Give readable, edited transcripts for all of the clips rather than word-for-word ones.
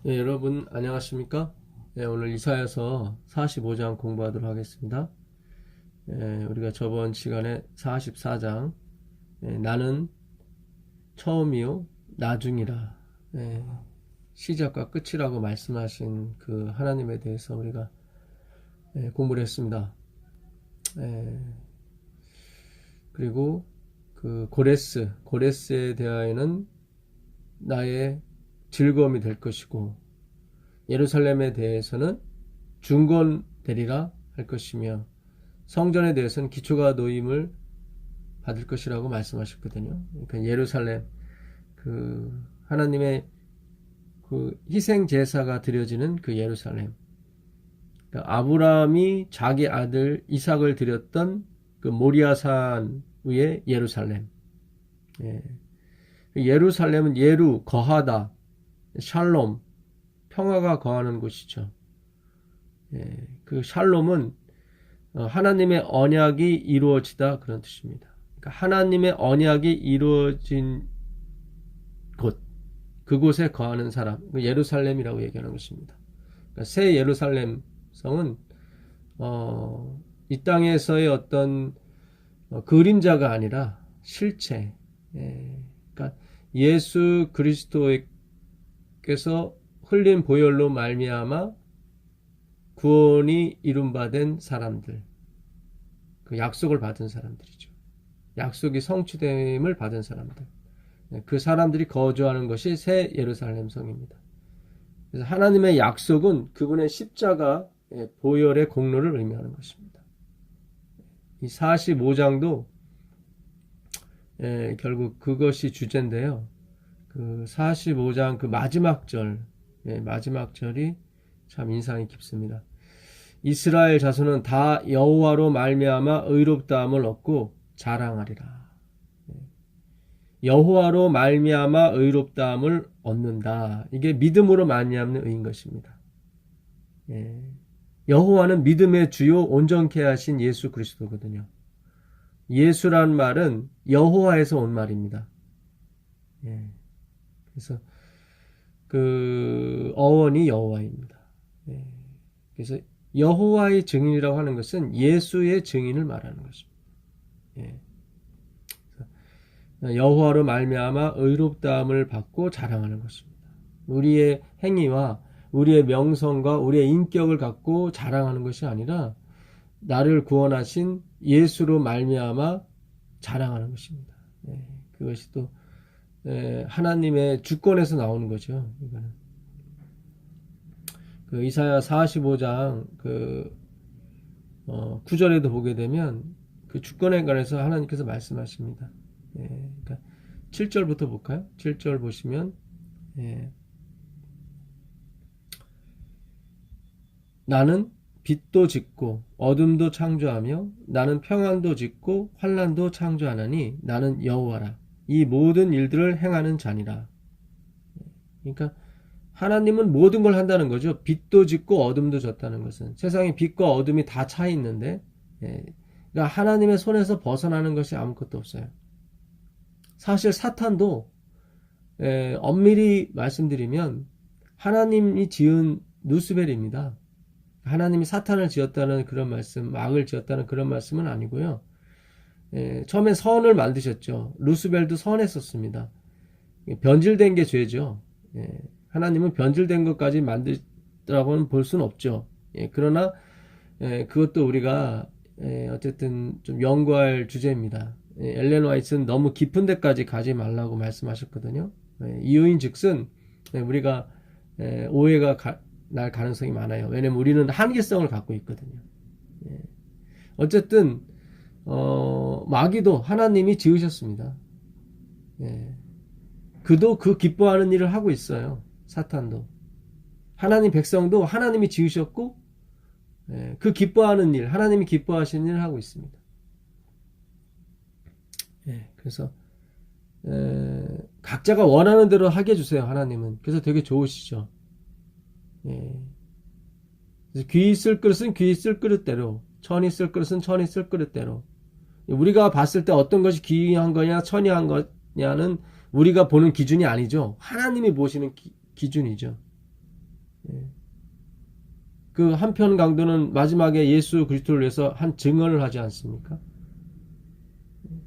여러분 안녕하십니까? 오늘 이사야서 45장 공부하도록 하겠습니다. 우리가 저번 시간에 44장 나는 처음이요 나중이라 시작과 끝이라고 말씀하신 그 하나님에 대해서 우리가 공부를 했습니다. 그리고 그 고레스에 대하여는 나의 즐거움이 될 것이고 예루살렘에 대해서는 중건되리라 할 것이며 성전에 대해서는 기초가 놓임을 받을 것이라고 말씀하셨거든요. 그러니까 예루살렘 그 하나님의 그 희생 제사가 드려지는 그 예루살렘, 그러니까 아브라함이 자기 아들 이삭을 드렸던 그 모리아산 위의 예루살렘. 예루살렘은 예루 거하다, 샬롬 평화가 거하는 곳이죠. 그 샬롬은 하나님의 언약이 이루어지다 그런 뜻입니다. 그러니까 하나님의 언약이 이루어진 곳, 그곳에 거하는 사람, 예루살렘이라고 얘기하는 것입니다. 그러니까 새 예루살렘 성은 이 땅에서의 어떤 그림자가 아니라 실체, 그러니까 예수 그리스도께서 흘린 보혈로 말미암아 구원이 이룬바된 사람들, 그 약속을 받은 사람들이죠. 약속이 성취됨을 받은 사람들, 그 사람들이 거주하는 것이 새 예루살렘 성입니다. 그래서 하나님의 약속은 그분의 십자가 보혈의 공로를 의미하는 것입니다. 이 45장도 결국 그것이 주제인데요. 그 45장 그 마지막 절이 참 인상이 깊습니다. 이스라엘 자손은 다 여호와로 말미암아 의롭다함을 얻고 자랑하리라. 여호와로 말미암아 의롭다함을 얻는다. 이게 믿음으로 말미암는 의인 것입니다. 여호와는 믿음의 주요 온전케 하신 예수 그리스도거든요. 예수란 말은 여호와에서 온 말입니다. 그래서 그 어원이 여호와입니다. 그래서 여호와의 증인이라고 하는 것은 예수의 증인을 말하는 것입니다. 여호와로 말미암아 의롭다함을 받고 자랑하는 것입니다. 우리의 행위와 우리의 명성과 우리의 인격을 갖고 자랑하는 것이 아니라 나를 구원하신 예수로 말미암아 자랑하는 것입니다. 그것이 또 하나님의 주권에서 나오는 거죠. 이거는 그 이사야 45장 그 9절에도 보게 되면 그 주권에 관해서 하나님께서 말씀하십니다. 그러니까 7절부터 볼까요? 7절 보시면 나는 빛도 짓고 어둠도 창조하며 나는 평안도 짓고 환난도 창조하나니 나는 여호와라. 이 모든 일들을 행하는 자니라. 그러니까 하나님은 모든 걸 한다는 거죠. 빛도 짓고 어둠도 졌다는 것은 세상에 빛과 어둠이 다 차 있는데 그러니까 하나님의 손에서 벗어나는 것이 아무것도 없어요. 사실 사탄도 엄밀히 말씀드리면 하나님이 지은 루스벨입니다. 하나님이 사탄을 지었다는 그런 말씀, 악을 지었다는 그런 말씀은 아니고요. 처음엔 선을 만드셨죠. 루스벨도 선했었습니다. 변질된 게 죄죠. 하나님은 변질된 것까지 만들라고는 볼 수는 없죠. 그러나 그것도 우리가 어쨌든 좀 연구할 주제입니다. 엘렌 화이트는 너무 깊은 데까지 가지 말라고 말씀하셨거든요. 이유인즉슨 우리가 오해가 날 가능성이 많아요. 왜냐면 우리는 한계성을 갖고 있거든요. 어쨌든 마귀도 하나님이 지으셨습니다. 그도 그 기뻐하는 일을 하고 있어요. 사탄도. 하나님 백성도 하나님이 지으셨고 그 기뻐하는 일, 하나님이 기뻐하시는 일을 하고 있습니다. 그래서 각자가 원하는 대로 하게 해주세요. 하나님은. 그래서 되게 좋으시죠. 그래서 귀 있을 그릇은 귀 있을 그릇대로, 천이 있을 그릇은 천이 있을 그릇대로. 우리가 봤을 때 어떤 것이 귀한 거냐 천이한 거냐는 우리가 보는 기준이 아니죠. 하나님이 보시는 기준이죠. 그 한편 강도는 마지막에 예수 그리스도를 위해서 한 증언을 하지 않습니까?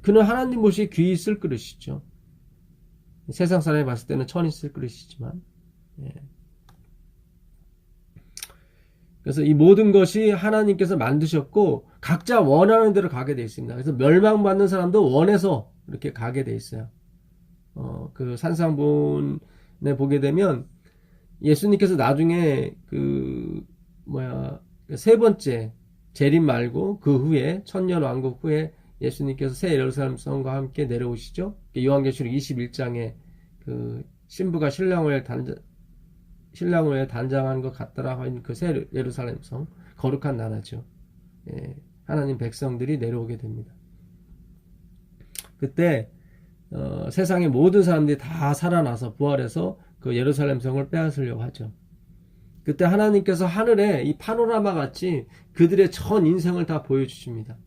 그는 하나님 보시기에 귀히 있을 그릇이죠. 세상 사람이 봤을 때는 천이 있을 그릇이지만. 그래서 이 모든 것이 하나님께서 만드셨고 각자 원하는 대로 가게 되어 있습니다. 그래서 멸망받는 사람도 원해서 이렇게 가게 되어 있어요. 그 산상본에 보게 되면 예수님께서 나중에 세 번째 재림 말고 그 후에 천년 왕국 후에 예수님께서 새 예루살렘 성과 함께 내려오시죠. 요한계시록 21장에 그 신부가 신랑을 단장한 것 같더라 하는 그 새 예루살렘 성, 거룩한 나라죠. 하나님 백성들이 내려오게 됩니다. 그때 세상의 모든 사람들이 다 살아나서 부활해서 그 예루살렘 성을 빼앗으려고 하죠. 그때 하나님께서 하늘에 이 파노라마 같이 그들의 전 인생을 다 보여주십니다.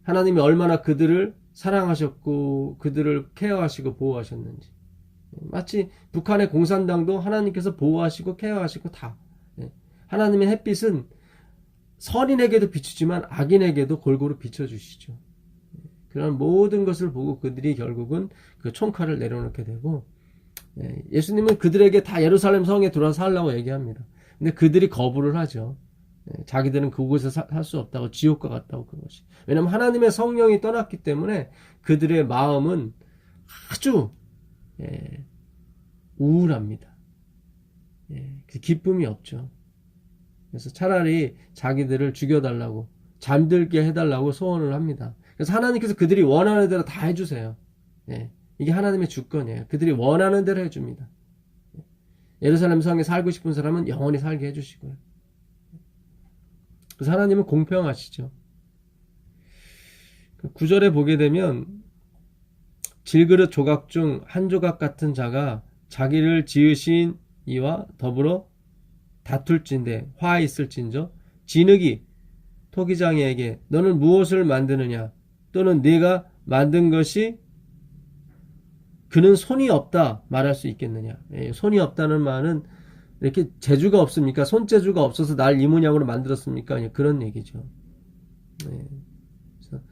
하나님이 얼마나 그들을 사랑하셨고 그들을 케어하시고 보호하셨는지. 마치 북한의 공산당도 하나님께서 보호하시고 케어하시고 다. 하나님의 햇빛은 선인에게도 비추지만 악인에게도 골고루 비춰주시죠. 그런 모든 것을 보고 그들이 결국은 그 총칼을 내려놓게 되고, 예수님은 그들에게 다 예루살렘 성에 들어와서 살라고 얘기합니다. 근데 그들이 거부를 하죠. 자기들은 그곳에 살 수 없다고, 지옥과 같다고 그것이. 왜냐하면 하나님의 성령이 떠났기 때문에 그들의 마음은 아주 우울합니다. 기쁨이 없죠. 그래서 차라리 자기들을 죽여달라고, 잠들게 해달라고 소원을 합니다. 그래서 하나님께서 그들이 원하는 대로 다 해주세요. 이게 하나님의 주권이에요. 그들이 원하는 대로 해줍니다. 예루살렘 성에 살고 싶은 사람은 영원히 살게 해주시고요. 그래서 하나님은 공평하시죠. 9절에 보게 되면 질그릇 조각 중 한 조각 같은 자가 자기를 지으신 이와 더불어 다툴진대 화 있을진저 진흙이 토기장이에게 너는 무엇을 만드느냐 또는 네가 만든 것이 그는 손이 없다 말할 수 있겠느냐. 손이 없다는 말은 이렇게 재주가 없습니까? 손재주가 없어서 날 이 모양으로 만들었습니까? 그런 얘기죠. 그래서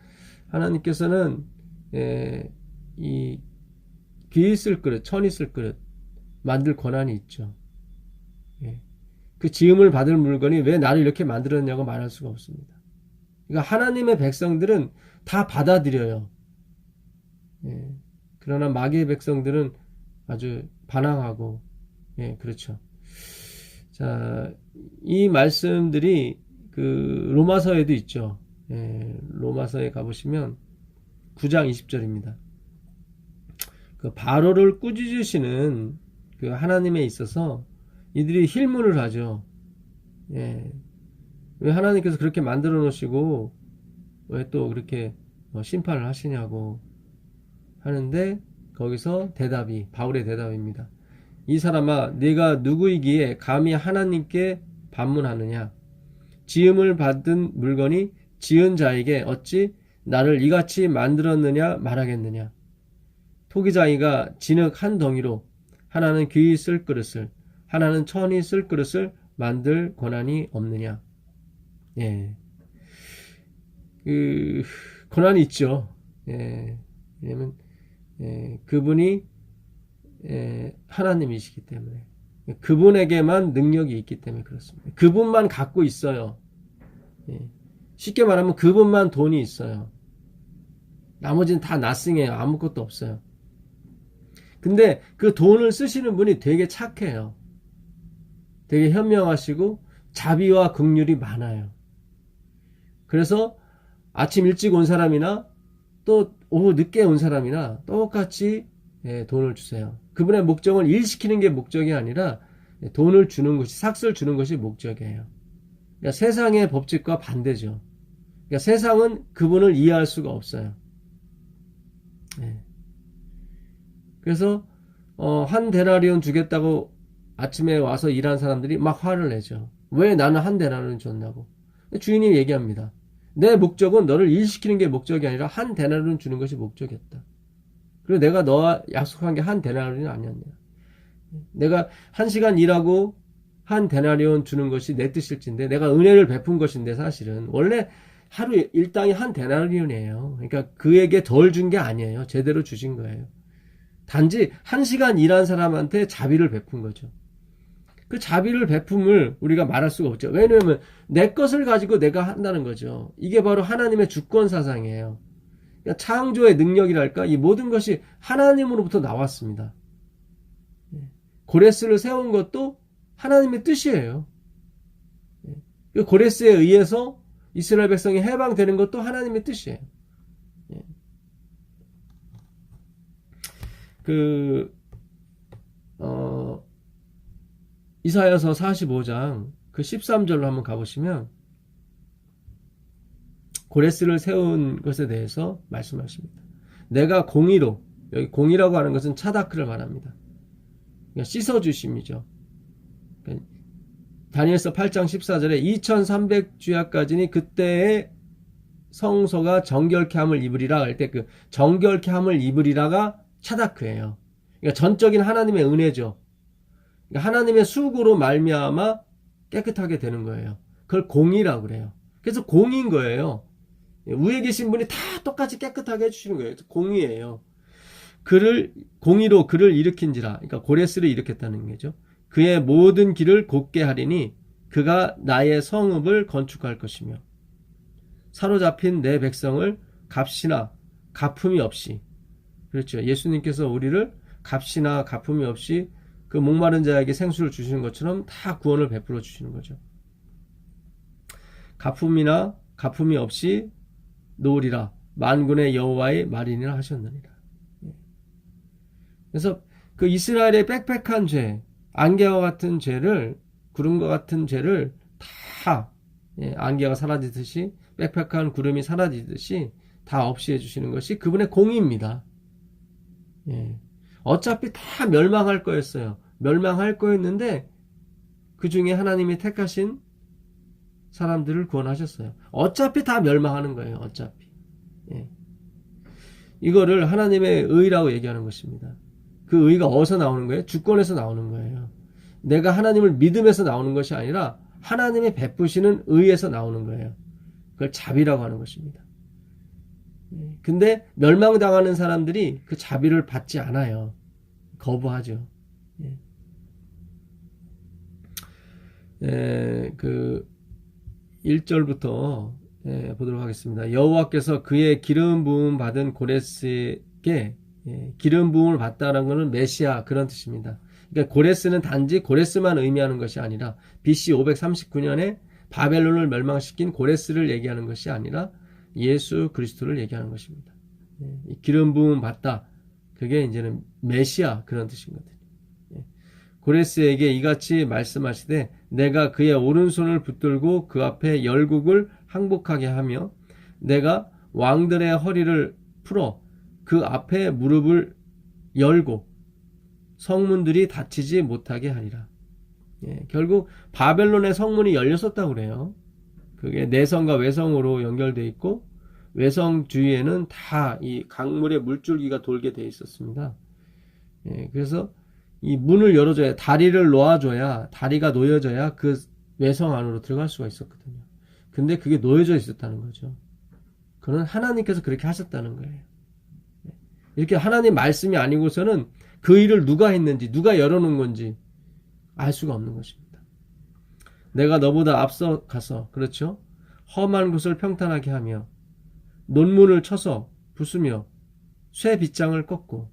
하나님께서는 이 귀 있을 그릇, 천 있을 그릇 만들 권한이 있죠. 그 지음을 받을 물건이 왜 나를 이렇게 만들었냐고 말할 수가 없습니다. 그러니까 하나님의 백성들은 다 받아들여요. 그러나 마귀의 백성들은 아주 반항하고, 그렇죠. 자, 이 말씀들이 그 로마서에도 있죠. 로마서에 가보시면 9장 20절입니다. 그 바로를 꾸짖으시는 그 하나님에 있어서 이들이 힐문을 하죠. 왜 하나님께서 그렇게 만들어 놓으시고 왜 또 그렇게 심판을 하시냐고 하는데, 거기서 바울의 대답입니다. 이 사람아, 네가 누구이기에 감히 하나님께 반문하느냐? 지음을 받은 물건이 지은 자에게 어찌 나를 이같이 만들었느냐 말하겠느냐? 토기장이가 진흙 한 덩이로 하나는 귀히 쓸 그릇을, 하나는 천이 쓸 그릇을 만들 권한이 없느냐? 그 권한이 있죠. 왜냐면 그분이 하나님이시기 때문에, 그분에게만 능력이 있기 때문에 그렇습니다. 그분만 갖고 있어요. 쉽게 말하면 그분만 돈이 있어요. 나머지는 다 나싱해요. 아무것도 없어요. 근데 그 돈을 쓰시는 분이 되게 착해요. 되게 현명하시고 자비와 긍휼이 많아요. 그래서 아침 일찍 온 사람이나 또 오후 늦게 온 사람이나 똑같이 돈을 주세요. 그분의 목적은 일시키는 게 목적이 아니라 돈을 주는 것이, 삭스를 주는 것이 목적이에요. 그러니까 세상의 법칙과 반대죠. 그러니까 세상은 그분을 이해할 수가 없어요. 그래서 한 데나리온 주겠다고 아침에 와서 일한 사람들이 막 화를 내죠. 왜 나는 한 데나리온 줬냐고. 주인이 얘기합니다. 내 목적은 너를 일시키는 게 목적이 아니라 한 데나리온 주는 것이 목적이었다. 그리고 내가 너와 약속한 게 한 데나리온이 아니었냐. 내가 1시간 일하고 한 데나리온 주는 것이 내 뜻일진데, 내가 은혜를 베푼 것인데, 사실은 원래 하루 일당이 한 데나리온이에요. 그러니까 그에게 덜 준 게 아니에요. 제대로 주신 거예요. 단지 1시간 일한 사람한테 자비를 베푼 거죠. 그 자비를 베품을 우리가 말할 수가 없죠. 왜냐하면 내 것을 가지고 내가 한다는 거죠. 이게 바로 하나님의 주권 사상이에요. 그러니까 창조의 능력이랄까, 이 모든 것이 하나님으로부터 나왔습니다. 고레스를 세운 것도 하나님의 뜻이에요. 고레스에 의해서 이스라엘 백성이 해방되는 것도 하나님의 뜻이에요. 이사야서 45장 그 13절로 한번 가보시면 고레스를 세운 것에 대해서 말씀하십니다. 내가 공의로, 여기 공의라고 하는 것은 차다크를 말합니다. 그러니까 씻어주심이죠. 그러니까 다니엘서 8장 14절에 2300주야까지니 그때의 성소가 정결케 함을 입으리라 할 때, 그 정결케 함을 입으리라가 차다크예요. 그러니까 전적인 하나님의 은혜죠. 그러니까 하나님의 수고로 말미암아 깨끗하게 되는 거예요. 그걸 공의라고 그래요. 그래서 공의인 거예요. 위에 계신 분이 다 똑같이 깨끗하게 해주시는 거예요. 공의예요. 공의로 그를 일으킨지라. 그러니까 고레스를 일으켰다는 거죠. 그의 모든 길을 곧게 하리니 그가 나의 성읍을 건축할 것이며 사로잡힌 내 백성을 값이나 가품이 없이, 그렇죠. 예수님께서 우리를 값이나 가품이 없이 그 목마른 자에게 생수를 주시는 것처럼 다 구원을 베풀어 주시는 거죠. 가품이나 가품이 없이 놓으리라. 만군의 여호와의 말이니라 하셨느니라. 그래서 그 이스라엘의 빽빽한 죄, 안개와 같은 죄를, 구름과 같은 죄를 다 안개가 사라지듯이, 빽빽한 구름이 사라지듯이 다 없이 해주시는 것이 그분의 공의입니다. 어차피 다 멸망할 거였어요. 멸망할 거였는데 그 중에 하나님이 택하신 사람들을 구원하셨어요. 어차피 다 멸망하는 거예요. 어차피. 이거를 하나님의 의라고 얘기하는 것입니다. 그 의가 어디서 나오는 거예요? 주권에서 나오는 거예요. 내가 하나님을 믿음에서 나오는 것이 아니라 하나님의 베푸시는 의에서 나오는 거예요. 그걸 자비라고 하는 것입니다. 근데 멸망당하는 사람들이 그 자비를 받지 않아요. 거부하죠. 그 1절부터 보도록 하겠습니다. 여호와께서 그의 기름 부음 받은 고레스에게, 기름 부음을 받다는 것은 메시아, 그런 뜻입니다. 그러니까 고레스는 단지 고레스만 의미하는 것이 아니라 BC 539년에 바벨론을 멸망시킨 고레스를 얘기하는 것이 아니라 예수 그리스도를 얘기하는 것입니다. 기름 부음 받다, 그게 이제는 메시아, 그런 뜻이거든요. 고레스에게 이같이 말씀하시되 내가 그의 오른손을 붙들고 그 앞에 열국을 항복하게 하며 내가 왕들의 허리를 풀어 그 앞에 무릎을 열고 성문들이 닫히지 못하게 하리라. 결국 바벨론의 성문이 열렸었다고 그래요. 그게 내성과 외성으로 연결되어 있고 외성 주위에는 다 이 강물의 물줄기가 돌게 되어 있었습니다. 그래서 이 문을 열어줘야, 다리를 놓아줘야, 다리가 놓여져야 그 외성 안으로 들어갈 수가 있었거든요. 근데 그게 놓여져 있었다는 거죠. 그건 하나님께서 그렇게 하셨다는 거예요. 이렇게 하나님 말씀이 아니고서는 그 일을 누가 했는지, 누가 열어놓은 건지 알 수가 없는 것입니다. 내가 너보다 앞서 가서, 그렇죠? 험한 곳을 평탄하게 하며 논문을 쳐서 부수며 쇠 빗장을 꺾고,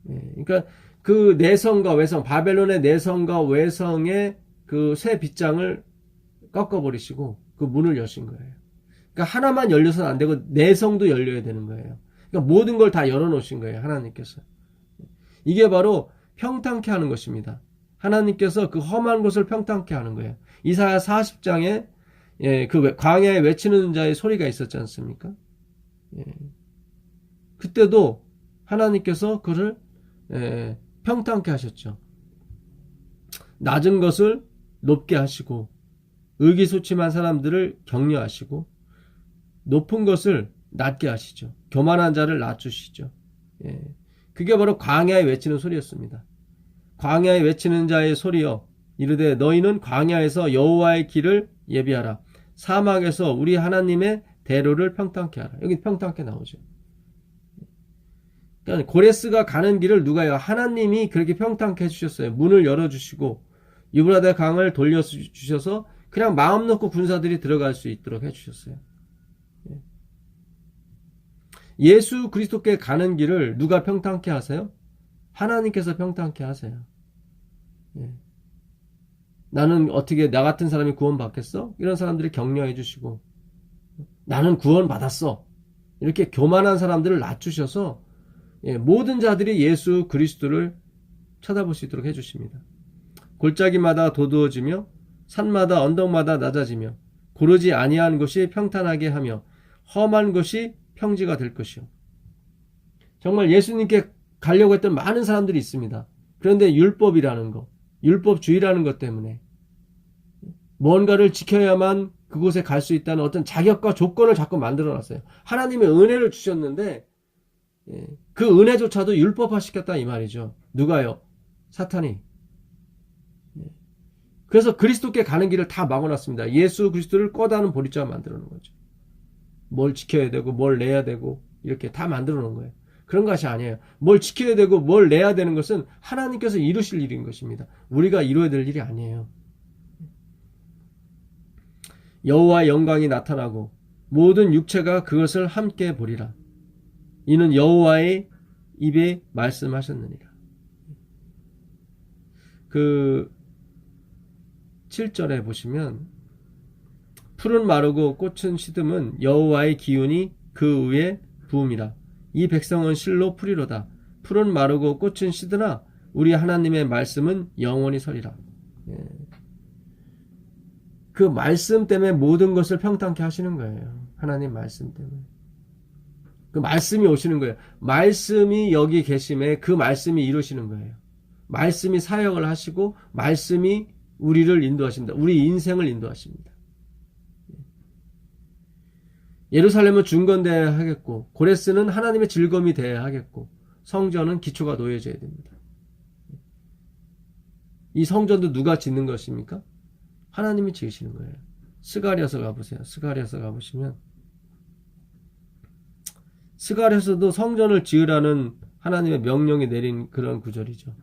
그러니까 그 내성과 외성, 바벨론의 내성과 외성의 그 쇠 빗장을 꺾어버리시고 그 문을 여신 거예요. 그러니까 하나만 열려서는 안 되고 내성도 열려야 되는 거예요. 그러니까 모든 걸 다 열어놓으신 거예요. 하나님께서. 이게 바로 평탄케 하는 것입니다. 하나님께서 그 험한 곳을 평탄케 하는 거예요. 이사야 40장에 그 광야에 외치는 자의 소리가 있었지 않습니까? 그때도 하나님께서 그를 평탄케 하셨죠. 낮은 것을 높게 하시고 의기소침한 사람들을 격려하시고 높은 것을 낮게 하시죠. 교만한 자를 낮추시죠. 그게 바로 광야에 외치는 소리였습니다. 광야에 외치는 자의 소리여 이르되 너희는 광야에서 여호와의 길을 예비하라. 사막에서 우리 하나님의 대로를 평탄케 하라. 여기 평탄케 나오죠. 그러니까 고레스가 가는 길을 누가요? 하나님이 그렇게 평탄케 해주셨어요. 문을 열어주시고 유브라데 강을 돌려주셔서 그냥 마음 놓고 군사들이 들어갈 수 있도록 해주셨어요. 예수 그리스도께 가는 길을 누가 평탄케 하세요? 하나님께서 평탄케 하세요. 나는 어떻게 나 같은 사람이 구원받겠어? 이런 사람들이 격려해 주시고 나는 구원받았어. 이렇게 교만한 사람들을 낮추셔서 모든 자들이 예수 그리스도를 쳐다볼 수 있도록 해주십니다. 골짜기마다 도두어지며 산마다 언덕마다 낮아지며 고르지 아니한 곳이 평탄하게 하며 험한 곳이 평지가 될 것이요. 정말 예수님께 가려고 했던 많은 사람들이 있습니다. 그런데 율법이라는 것, 율법주의라는 것 때문에 뭔가를 지켜야만 그곳에 갈 수 있다는 어떤 자격과 조건을 자꾸 만들어놨어요. 하나님의 은혜를 주셨는데 그 은혜조차도 율법화시켰다 이 말이죠. 누가요? 사탄이. 그래서 그리스도께 가는 길을 다 막아놨습니다. 예수 그리스도를 꺼다는 보리자가 만들어 놓은 거죠. 뭘 지켜야 되고 뭘 내야 되고 이렇게 다 만들어 놓은 거예요. 그런 것이 아니에요. 뭘 지켜야 되고 뭘 내야 되는 것은 하나님께서 이루실 일인 것입니다. 우리가 이루어야 될 일이 아니에요. 여호와의 영광이 나타나고 모든 육체가 그것을 함께 보리라. 이는 여호와의 입에 말씀하셨느니라. 7절에 보시면 풀은 마르고 꽃은 시듬은 여호와의 기운이 그 위에 부음이라. 이 백성은 실로 풀이로다. 풀은 마르고 꽃은 시드나 우리 하나님의 말씀은 영원히 서리라. 그 말씀 때문에 모든 것을 평탄케 하시는 거예요. 하나님 말씀 때문에. 그 말씀이 오시는 거예요. 말씀이 여기 계심에 그 말씀이 이루시는 거예요. 말씀이 사역을 하시고 말씀이 우리를 인도하십니다. 우리 인생을 인도하십니다. 예루살렘은 중건되어야 하겠고 고레스는 하나님의 즐거움이 되어야 하겠고 성전은 기초가 놓여져야 됩니다. 이 성전도 누가 짓는 것입니까? 하나님이 지으시는 거예요. 스가랴서 가보세요. 스가랴서 가보시면 스가랴서도 성전을 지으라는 하나님의 명령이 내린 그런 구절이죠.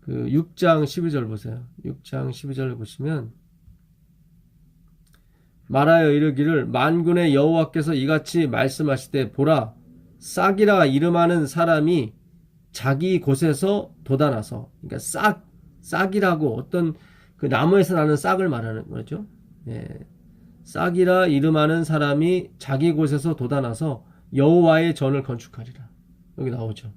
그 6장 12절 보세요. 6장 12절을 보시면 말하여 이르기를 만군의 여호와께서 이같이 말씀하시되 보라 싹이라 이름하는 사람이 자기 곳에서 돋아나서 그러니까 싹이라고 어떤 그 나무에서 나는 싹을 말하는 거죠. 싹이라 이름하는 사람이 자기 곳에서 돋아나서 여호와의 전을 건축하리라. 여기 나오죠.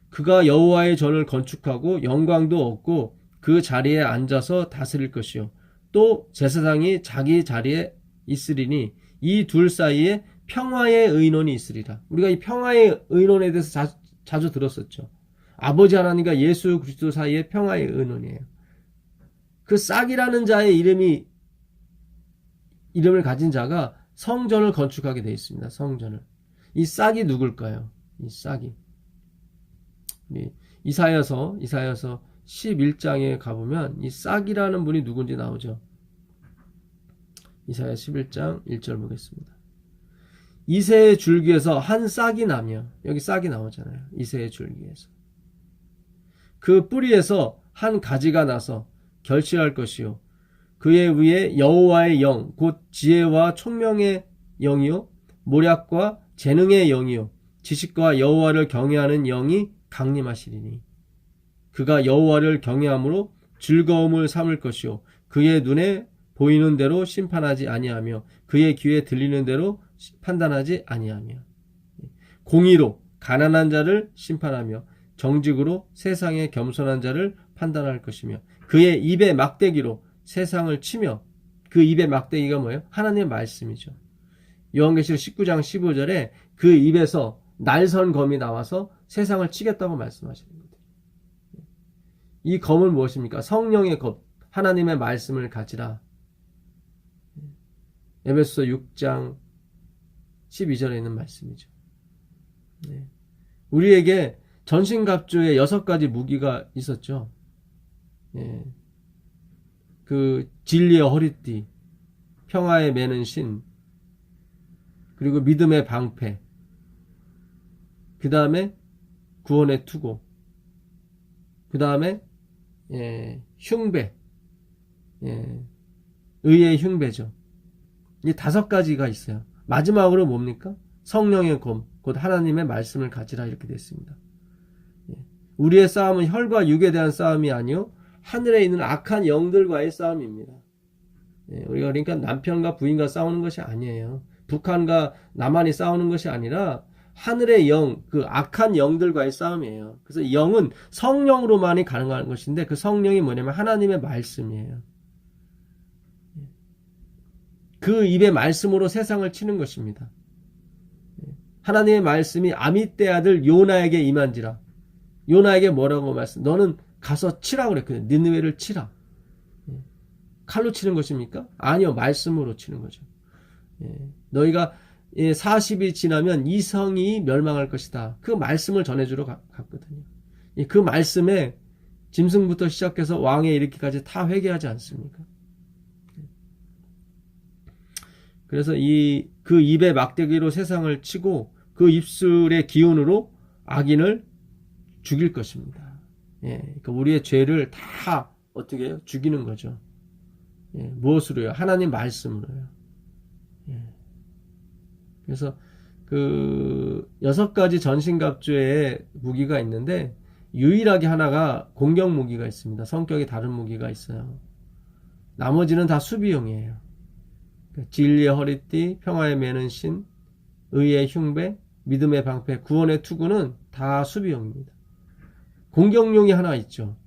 그가 여호와의 전을 건축하고 영광도 얻고 그 자리에 앉아서 다스릴 것이요. 또 제사장이 자기 자리에 있으리니 이 둘 사이에 평화의 의논이 있으리라. 우리가 이 평화의 의논에 대해서 자주 들었었죠. 아버지 하나님과 예수 그리스도 사이에 평화의 의논이에요. 그 싹이라는 자의 이름을 가진 자가 성전을 건축하게 되어 있습니다. 성전을. 이 싹이 누굴까요? 이 싹이. 이사야서 11장에 가보면 이 싹이라는 분이 누군지 나오죠. 이사야 11장 1절 보겠습니다. 이새의 줄기에서 한 싹이 나며 여기 싹이 나오잖아요. 이새의 줄기에서 그 뿌리에서 한 가지가 나서 결실할 것이요 그의 위에 여호와의 영 곧 지혜와 총명의 영이요 모략과 재능의 영이요 지식과 여호와를 경외하는 영이 강림하시리니 그가 여호와를 경외함으로 즐거움을 삼을 것이요 그의 눈에 보이는 대로 심판하지 아니하며 그의 귀에 들리는 대로 판단하지 아니하며 공의로 가난한 자를 심판하며 정직으로 세상의 겸손한 자를 판단할 것이며 그의 입의 막대기로 세상을 치며 그 입의 막대기가 뭐예요? 하나님의 말씀이죠. 요한계시록 19장 15절에 그 입에서 날선 검이 나와서 세상을 치겠다고 말씀하시는 거예요. 이 검은 무엇입니까? 성령의 검, 하나님의 말씀을 가지라. 에베소서 6장 12절에 있는 말씀이죠. 우리에게 전신갑주에 6가지 무기가 있었죠. 예. 그 진리의 허리띠, 평화에 매는 신, 그리고 믿음의 방패, 그 다음에 구원의 투고, 그 다음에 흉배, 의의 흉배죠. 이 5가지가 있어요. 마지막으로 뭡니까? 성령의 검, 곧 하나님의 말씀을 가지라, 이렇게 됐습니다. 우리의 싸움은 혈과 육에 대한 싸움이 아니요 하늘에 있는 악한 영들과의 싸움입니다. 우리가 그러니까 남편과 부인과 싸우는 것이 아니에요. 북한과 남한이 싸우는 것이 아니라 하늘의 영, 그 악한 영들과의 싸움이에요. 그래서 영은 성령으로만이 가능한 것인데, 그 성령이 뭐냐면 하나님의 말씀이에요. 그 입의 말씀으로 세상을 치는 것입니다. 하나님의 말씀이 아미떼 아들 요나에게 임한지라. 요나에게 뭐라고 말씀? 너는 가서 치라 그랬거든요. 니느웨를 치라. 칼로 치는 것입니까? 아니요, 말씀으로 치는 거죠. 너희가 40이 지나면 이 성이 멸망할 것이다. 그 말씀을 전해주러 갔거든요. 그 말씀에 짐승부터 시작해서 왕에 이르기까지 다 회개하지 않습니까? 그래서 그 입의 막대기로 세상을 치고 그 입술의 기운으로 악인을 죽일 것입니다. 그러니까 우리의 죄를 다 어떻게 해요? 죽이는 거죠. 무엇으로요? 하나님 말씀으로요. 그래서 그 6가지 전신갑주의 무기가 있는데, 유일하게 하나가 공격 무기가 있습니다. 성격이 다른 무기가 있어요. 나머지는 다 수비용이에요. 진리의 허리띠, 평화에 매는 신, 의의 흉배, 믿음의 방패, 구원의 투구는 다 수비용입니다. 공격용이 하나 있죠.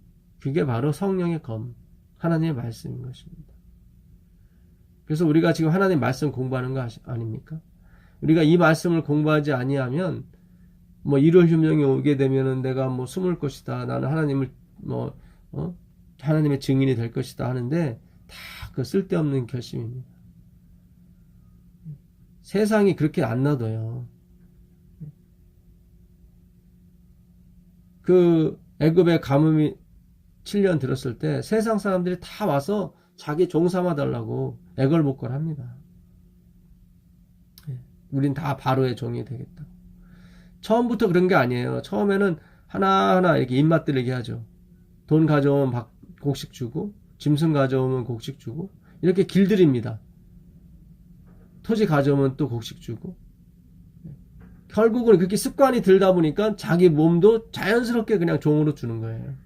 그게 바로 성령의 검, 하나님의 말씀인 것입니다. 그래서 우리가 지금 하나님 말씀 공부하는 거 아닙니까? 우리가 이 말씀을 공부하지 아니하면 이럴 흉령이 오게 되면은 내가 숨을 것이다. 나는 하나님을 하나님의 증인이 될 것이다 하는데, 다 그 쓸데없는 결심입니다. 세상이 그렇게 안 놔둬요. 그 애굽의 가뭄이 7년 들었을 때 세상 사람들이 다 와서 자기 종 삼아 달라고 애걸복걸합니다. 우린 다 바로의 종이 되겠다. 처음부터 그런 게 아니에요. 처음에는 하나하나 이렇게 입맛 들리게 하죠. 돈 가져오면 곡식 주고, 짐승 가져오면 곡식 주고, 이렇게 길들입니다. 토지 가져오면 또 곡식 주고. 결국은 그렇게 습관이 들다 보니까 자기 몸도 자연스럽게 그냥 종으로 주는 거예요.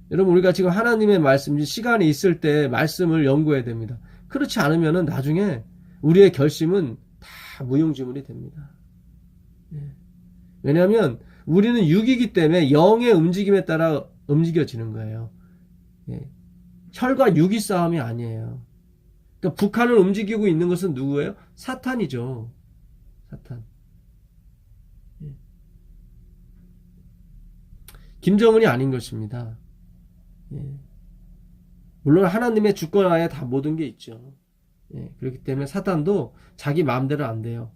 여러분, 우리가 지금 하나님의 말씀, 시간이 있을 때 말씀을 연구해야 됩니다. 그렇지 않으면 나중에 우리의 결심은 다 무용지물이 됩니다. 왜냐하면 우리는 육이기 때문에 영의 움직임에 따라 움직여지는 거예요. 혈과 육이 싸움이 아니에요. 그러니까 북한을 움직이고 있는 것은 누구예요? 사탄이죠. 사탄. 김정은이 아닌 것입니다. 물론 하나님의 주권 하에 다 모든 게 있죠. 그렇기 때문에 사탄도 자기 마음대로 안 돼요.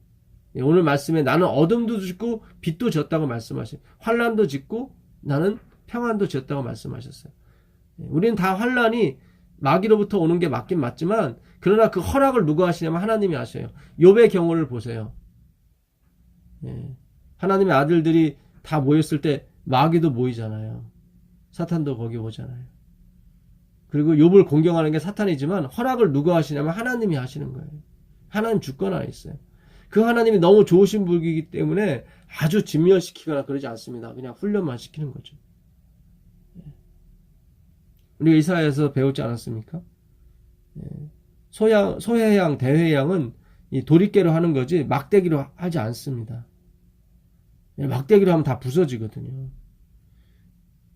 오늘 말씀에 나는 어둠도 짓고 빛도 졌다고 말씀하셨어요. 환난도 짓고 나는 평안도 지었다고 말씀하셨어요. 우리는 다 환난이 마귀로부터 오는 게 맞긴 맞지만, 그러나 그 허락을 누가 하시냐면 하나님이 하셔요. 욥의 경우를 보세요. 하나님의 아들들이 다 모였을 때 마귀도 모이잖아요. 사탄도 거기 오잖아요. 그리고 욥을 공경하는 게 사탄이지만 허락을 누가 하시냐면 하나님이 하시는 거예요. 하나님 주권 안에 있어요. 그 하나님이 너무 좋으신 분이기 때문에 아주 진멸시키거나 그러지 않습니다. 그냥 훈련만 시키는 거죠. 우리가 이사야에서 배우지 않았습니까? 소회양, 대회양은 이 도리깨로 하는 거지 막대기로 하지 않습니다. 막대기로 하면 다 부서지거든요.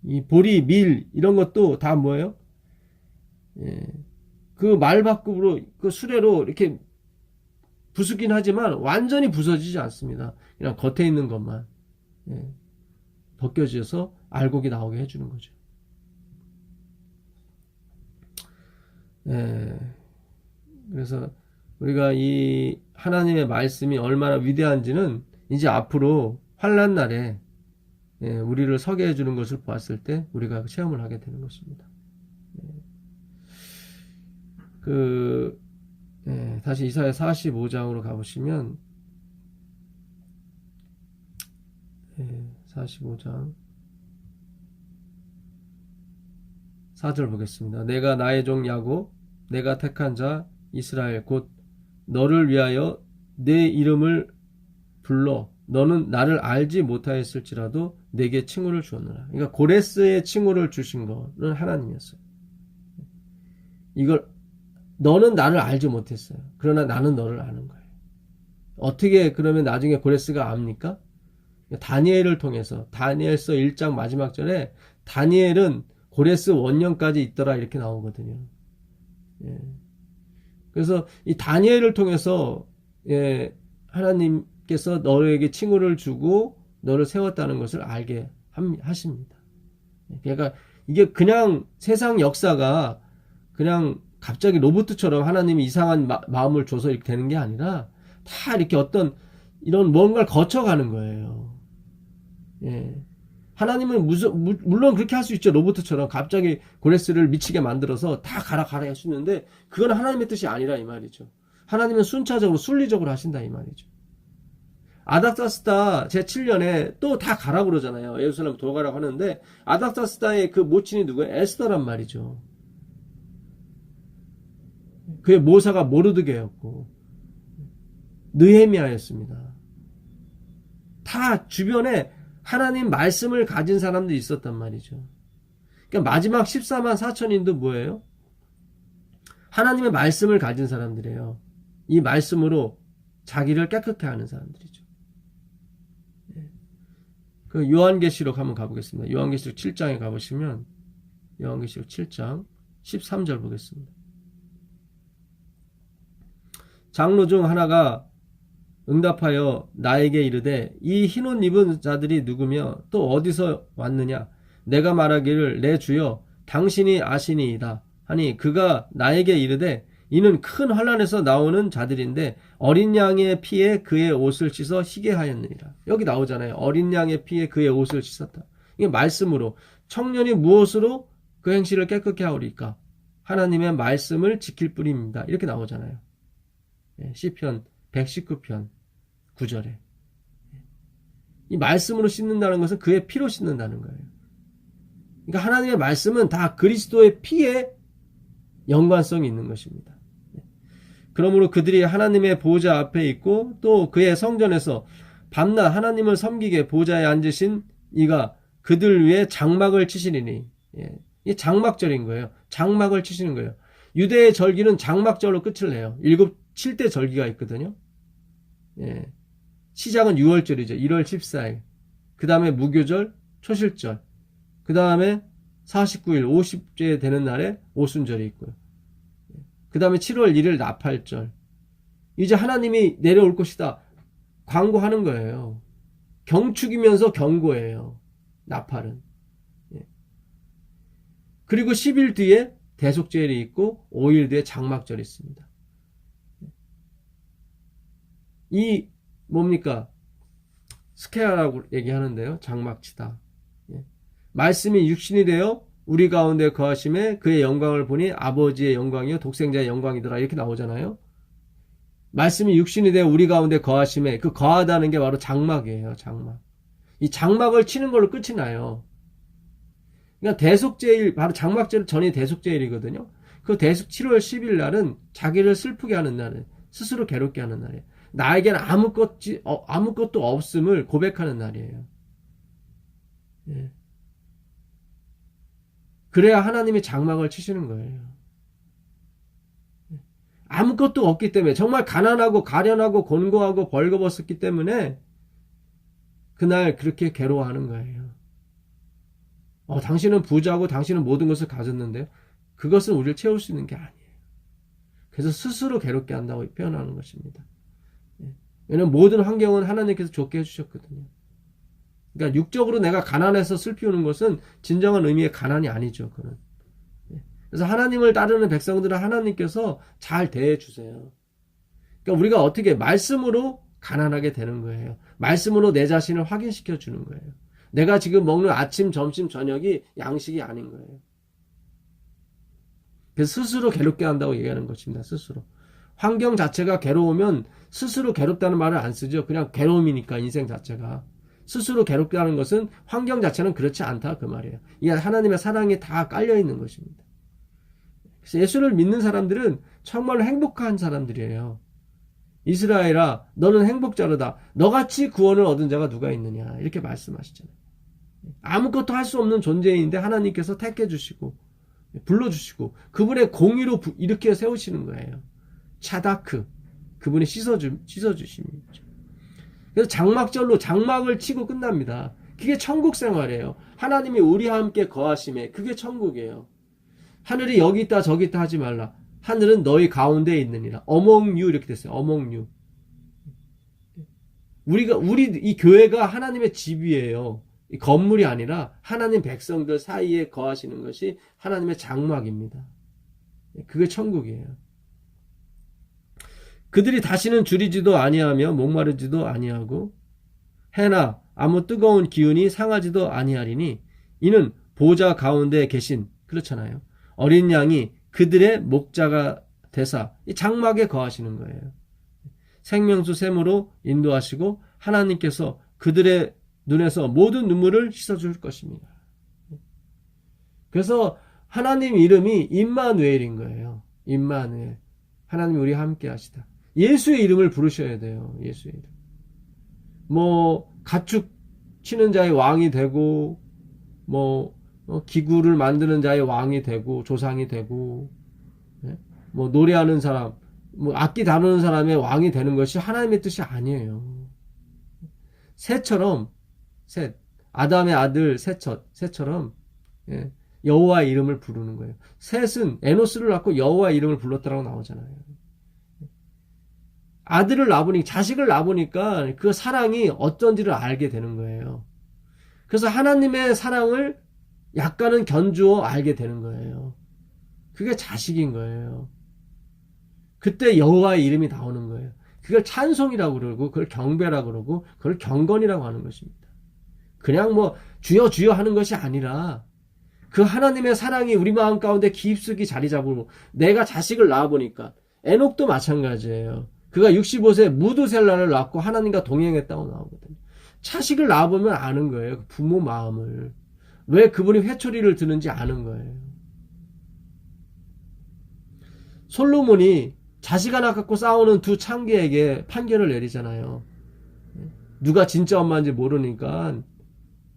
이 보리, 밀 이런 것도 다 뭐예요? 그 말바꿈으로, 그 수레로 이렇게 부수긴 하지만 완전히 부서지지 않습니다. 그냥 겉에 있는 것만 벗겨져서 알곡이 나오게 해주는 거죠. 그래서 우리가 이 하나님의 말씀이 얼마나 위대한지는 이제 앞으로 환난 날에 우리를 서게 해주는 것을 보았을 때 우리가 체험을 하게 되는 것입니다. 다시 이사야 45장으로 가보시면 45장 4절 보겠습니다. 내가 나의 종 야곱, 내가 택한 자 이스라엘 곧 너를 위하여 내 이름을 불러 너는 나를 알지 못하였을지라도 내게 칭호를 주었느라. 그러니까 고레스의 칭호를 주신 거는 하나님이었어요. 이걸 너는 나를 알지 못했어요. 그러나 나는 너를 아는 거예요. 어떻게 그러면 나중에 고레스가 압니까? 다니엘을 통해서 다니엘서 1장 마지막 절에 다니엘은 고레스 원년까지 있더라 이렇게 나오거든요. 그래서 이 다니엘을 통해서 하나님께서 너에게 칭호를 주고 너를 세웠다는 것을 알게 하십니다. 그러니까 이게 그냥 세상 역사가 그냥 갑자기 로봇처럼 하나님이 이상한 마음을 줘서 이렇게 되는 게 아니라 다 이렇게 어떤 이런 뭔가를 거쳐가는 거예요. 하나님은 물론 그렇게 할 수 있죠. 로봇처럼 갑자기 고레스를 미치게 만들어서 다 가라 하시는데 그건 하나님의 뜻이 아니라 이 말이죠. 하나님은 순차적으로 순리적으로 하신다 이 말이죠. 아닥사스다 제7년에 또 다 가라 그러잖아요. 예루살렘 돌아가라고 하는데 아닥사스다의 그 모친이 누구예요? 에스더란 말이죠. 그의 모사가 모르드게였고 느헤미야였습니다. 다 주변에 하나님 말씀을 가진 사람들이 있었단 말이죠. 그러니까 마지막 14만 4천인도 뭐예요? 하나님의 말씀을 가진 사람들이에요. 이 말씀으로 자기를 깨끗게 하는 사람들이죠. 그 요한계시록 한번 가보겠습니다. 요한계시록 7장에 가보시면 요한계시록 7장 13절 보겠습니다. 장로 중 하나가 응답하여 나에게 이르되 이 흰옷 입은 자들이 누구며 또 어디서 왔느냐? 내가 말하기를 내 주여 당신이 아시니이다 하니 그가 나에게 이르되 이는 큰 환난에서 나오는 자들인데 어린 양의 피에 그의 옷을 씻어 희게 하였느니라. 여기 나오잖아요. 어린 양의 피에 그의 옷을 씻었다. 이게 말씀으로 청년이 무엇으로 그 행실을 깨끗게 하오리까? 하나님의 말씀을 지킬 뿐입니다. 이렇게 나오잖아요. 시편 119편 9절에 이 말씀으로 씻는다는 것은 그의 피로 씻는다는 거예요. 그러니까 하나님의 말씀은 다 그리스도의 피에 연관성이 있는 것입니다. 그러므로 그들이 하나님의 보좌 앞에 있고 또 그의 성전에서 밤낮 하나님을 섬기게 보좌에 앉으신 이가 그들 위에 장막을 치시리니 이 장막절인 거예요. 장막을 치시는 거예요. 유대의 절기는 장막절로 끝을 내요. 7대 절기가 있거든요. 시작은 6월절이죠. 1월 14일. 그 다음에 무교절, 초실절. 그 다음에 49일, 50째 되는 날에 오순절이 있고요. 그 다음에 7월 1일 나팔절. 이제 하나님이 내려올 것이다. 광고하는 거예요. 경축이면서 경고예요. 나팔은. 그리고 10일 뒤에 대속절이 있고 5일 뒤에 장막절이 있습니다. 이 뭡니까? 스케아라고 얘기하는데요. 장막치다. 말씀이 육신이 되어 우리 가운데 거하심에 그의 영광을 보니 아버지의 영광이요 독생자의 영광이더라. 이렇게 나오잖아요. 말씀이 육신이 되어 우리 가운데 거하심에 그 거하다는 게 바로 장막이에요. 장막. 이 장막을 치는 걸로 끝이 나요. 그러니까 대속제일, 바로 장막절 전이 대속제일이거든요. 그 7월 10일 날은 자기를 슬프게 하는 날은 스스로 괴롭게 하는 날이에요. 나에게는 아무것도 없음을 고백하는 날이에요. 그래야 하나님이 장막을 치시는 거예요. 아무것도 없기 때문에 정말 가난하고 가련하고 곤고하고 벌거벗었기 때문에 그날 그렇게 괴로워하는 거예요. 당신은 부자고 당신은 모든 것을 가졌는데요. 그것은 우리를 채울 수 있는 게 아니에요. 그래서 스스로 괴롭게 한다고 표현하는 것입니다. 왜냐하면 모든 환경은 하나님께서 좋게 해주셨거든요. 그러니까 육적으로 내가 가난해서 슬피 우는 것은 진정한 의미의 가난이 아니죠. 그는. 그래서 하나님을 따르는 백성들은 하나님께서 잘 대해주세요. 그러니까 우리가 어떻게 말씀으로 가난하게 되는 거예요. 말씀으로 내 자신을 확인시켜 주는 거예요. 내가 지금 먹는 아침, 점심, 저녁이 양식이 아닌 거예요. 그래서 스스로 괴롭게 한다고 얘기하는 것입니다. 스스로. 환경 자체가 괴로우면 스스로 괴롭다는 말을 안 쓰죠. 그냥 괴로움이니까 인생 자체가. 스스로 괴롭게 하는 것은 환경 자체는 그렇지 않다 그 말이에요. 이게 하나님의 사랑이 다 깔려 있는 것입니다. 그래서 예수를 믿는 사람들은 정말로 행복한 사람들이에요. 이스라엘아 너는 행복자로다. 너같이 구원을 얻은 자가 누가 있느냐 이렇게 말씀하시잖아요. 아무것도 할 수 없는 존재인데 하나님께서 택해 주시고 불러주시고 그분의 공의로 이렇게 세우시는 거예요. 차다크 그분이 씻어주십니다. 그래서 장막절로 장막을 치고 끝납니다. 그게 천국 생활이에요. 하나님이 우리와 함께 거하심에 그게 천국이에요. 하늘이 여기 있다 저기 있다 하지 말라. 하늘은 너희 가운데에 있느니라. among you 이렇게 됐어요. among you. 우리 이 교회가 하나님의 집이에요. 이 건물이 아니라 하나님 백성들 사이에 거하시는 것이 하나님의 장막입니다. 그게 천국이에요. 그들이 다시는 줄이지도 아니하며 목마르지도 아니하고 해나 아무 뜨거운 기운이 상하지도 아니하리니 이는 보좌 가운데 계신 그렇잖아요. 어린 양이 그들의 목자가 되사 이 장막에 거하시는 거예요. 생명수 샘으로 인도하시고 하나님께서 그들의 눈에서 모든 눈물을 씻어줄 것입니다. 그래서 하나님 이름이 임마누엘인 거예요. 임마누엘. 하나님이 우리와 함께 하시다. 예수의 이름을 부르셔야 돼요. 예수의 이름. 가축 치는 자의 왕이 되고 기구를 만드는 자의 왕이 되고 조상이 되고 노래하는 사람 악기 다루는 사람의 왕이 되는 것이 하나님의 뜻이 아니에요. 셋처럼 아담의 아들 셋처럼 여호와의 이름을 부르는 거예요. 셋은 에노스를 낳고 여호와의 이름을 불렀다라고 나오잖아요. 아들을 낳으니 자식을 낳으니까 그 사랑이 어떤지를 알게 되는 거예요. 그래서 하나님의 사랑을 약간은 견주어 알게 되는 거예요. 그게 자식인 거예요. 그때 여호와의 이름이 나오는 거예요. 그걸 찬송이라고 그러고 그걸 경배라고 그러고 그걸 경건이라고 하는 것입니다. 그냥 주여 주여 하는 것이 아니라 그 하나님의 사랑이 우리 마음 가운데 깊숙이 자리 잡고 내가 자식을 낳아보니까 에녹도 마찬가지예요. 그가 65세 무두셀라를 낳고 하나님과 동행했다고 나오거든요. 자식을 낳아보면 아는 거예요. 부모 마음을. 왜 그분이 회초리를 드는지 아는 거예요. 솔로몬이 자식 하나 갖고 싸우는 두 창기에게 판결을 내리잖아요. 누가 진짜 엄마인지 모르니까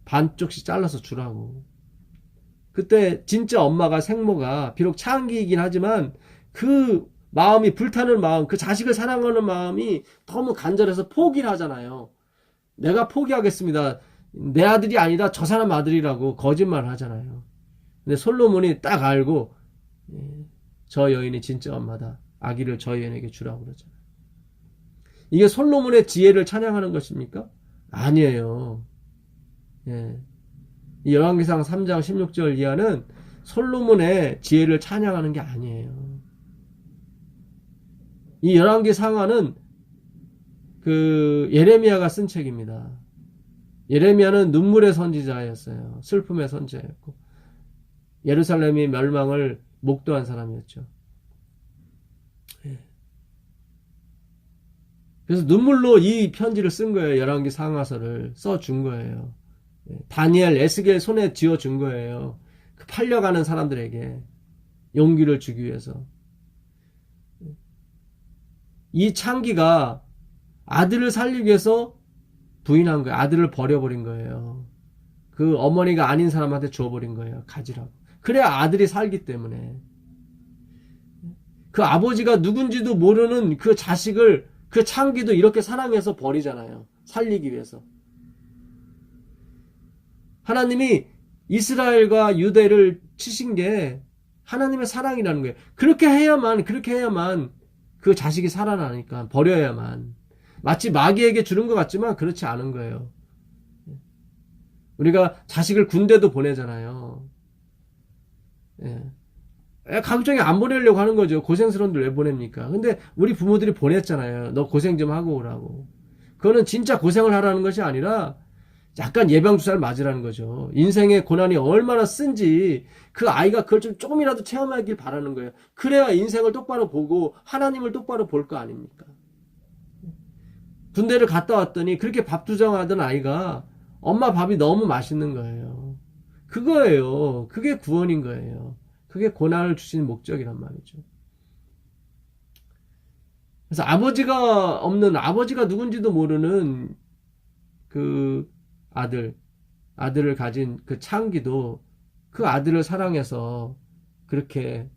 반쪽씩 잘라서 주라고. 그때 진짜 엄마가 생모가 비록 창기이긴 하지만 그 마음이 불타는 마음, 그 자식을 사랑하는 마음이 너무 간절해서 포기를 하잖아요. 내가 포기하겠습니다. 내 아들이 아니라 저 사람 아들이라고 거짓말을 하잖아요. 근데 솔로몬이 딱 알고 저 여인이 진짜 엄마다. 아기를 저 여인에게 주라고 그러잖아요. 이게 솔로몬의 지혜를 찬양하는 것입니까? 아니에요. 이 열왕기상 3장 16절 이하는 솔로몬의 지혜를 찬양하는 게 아니에요. 이 열왕기 상하는 예레미야가 쓴 책입니다. 예레미야는 눈물의 선지자였어요. 슬픔의 선지자였고 예루살렘이 멸망을 목도한 사람이었죠. 그래서 눈물로 이 편지를 쓴 거예요. 열왕기 상하서를 써준 거예요. 다니엘, 에스겔 손에 쥐어준 거예요. 팔려가는 사람들에게 용기를 주기 위해서. 이 창기가 아들을 살리기 위해서 부인한 거예요. 아들을 버려버린 거예요. 그 어머니가 아닌 사람한테 줘버린 거예요. 가지라고. 그래야 아들이 살기 때문에. 그 아버지가 누군지도 모르는 그 자식을 그 창기도 이렇게 사랑해서 버리잖아요. 살리기 위해서. 하나님이 이스라엘과 유대를 치신 게 하나님의 사랑이라는 거예요. 그렇게 해야만 그 자식이 살아나니까 버려야만. 마치 마귀에게 주는 것 같지만 그렇지 않은 거예요. 우리가 자식을 군대도 보내잖아요. 가급적이 안 보내려고 하는 거죠. 고생스러운데 왜 보냅니까? 근데 우리 부모들이 보냈잖아요. 너 고생 좀 하고 오라고. 그거는 진짜 고생을 하라는 것이 아니라 약간 예방주사를 맞으라는 거죠. 인생의 고난이 얼마나 쓴지 그 아이가 그걸 좀 조금이라도 체험하길 바라는 거예요. 그래야 인생을 똑바로 보고 하나님을 똑바로 볼 거 아닙니까? 군대를 갔다 왔더니 그렇게 밥투정하던 아이가 엄마 밥이 너무 맛있는 거예요. 그거예요. 그게 구원인 거예요. 그게 고난을 주신 목적이란 말이죠. 그래서 아버지가 없는, 아버지가 누군지도 모르는 그 아들을 가진 그 창기도 그 아들을 사랑해서 그렇게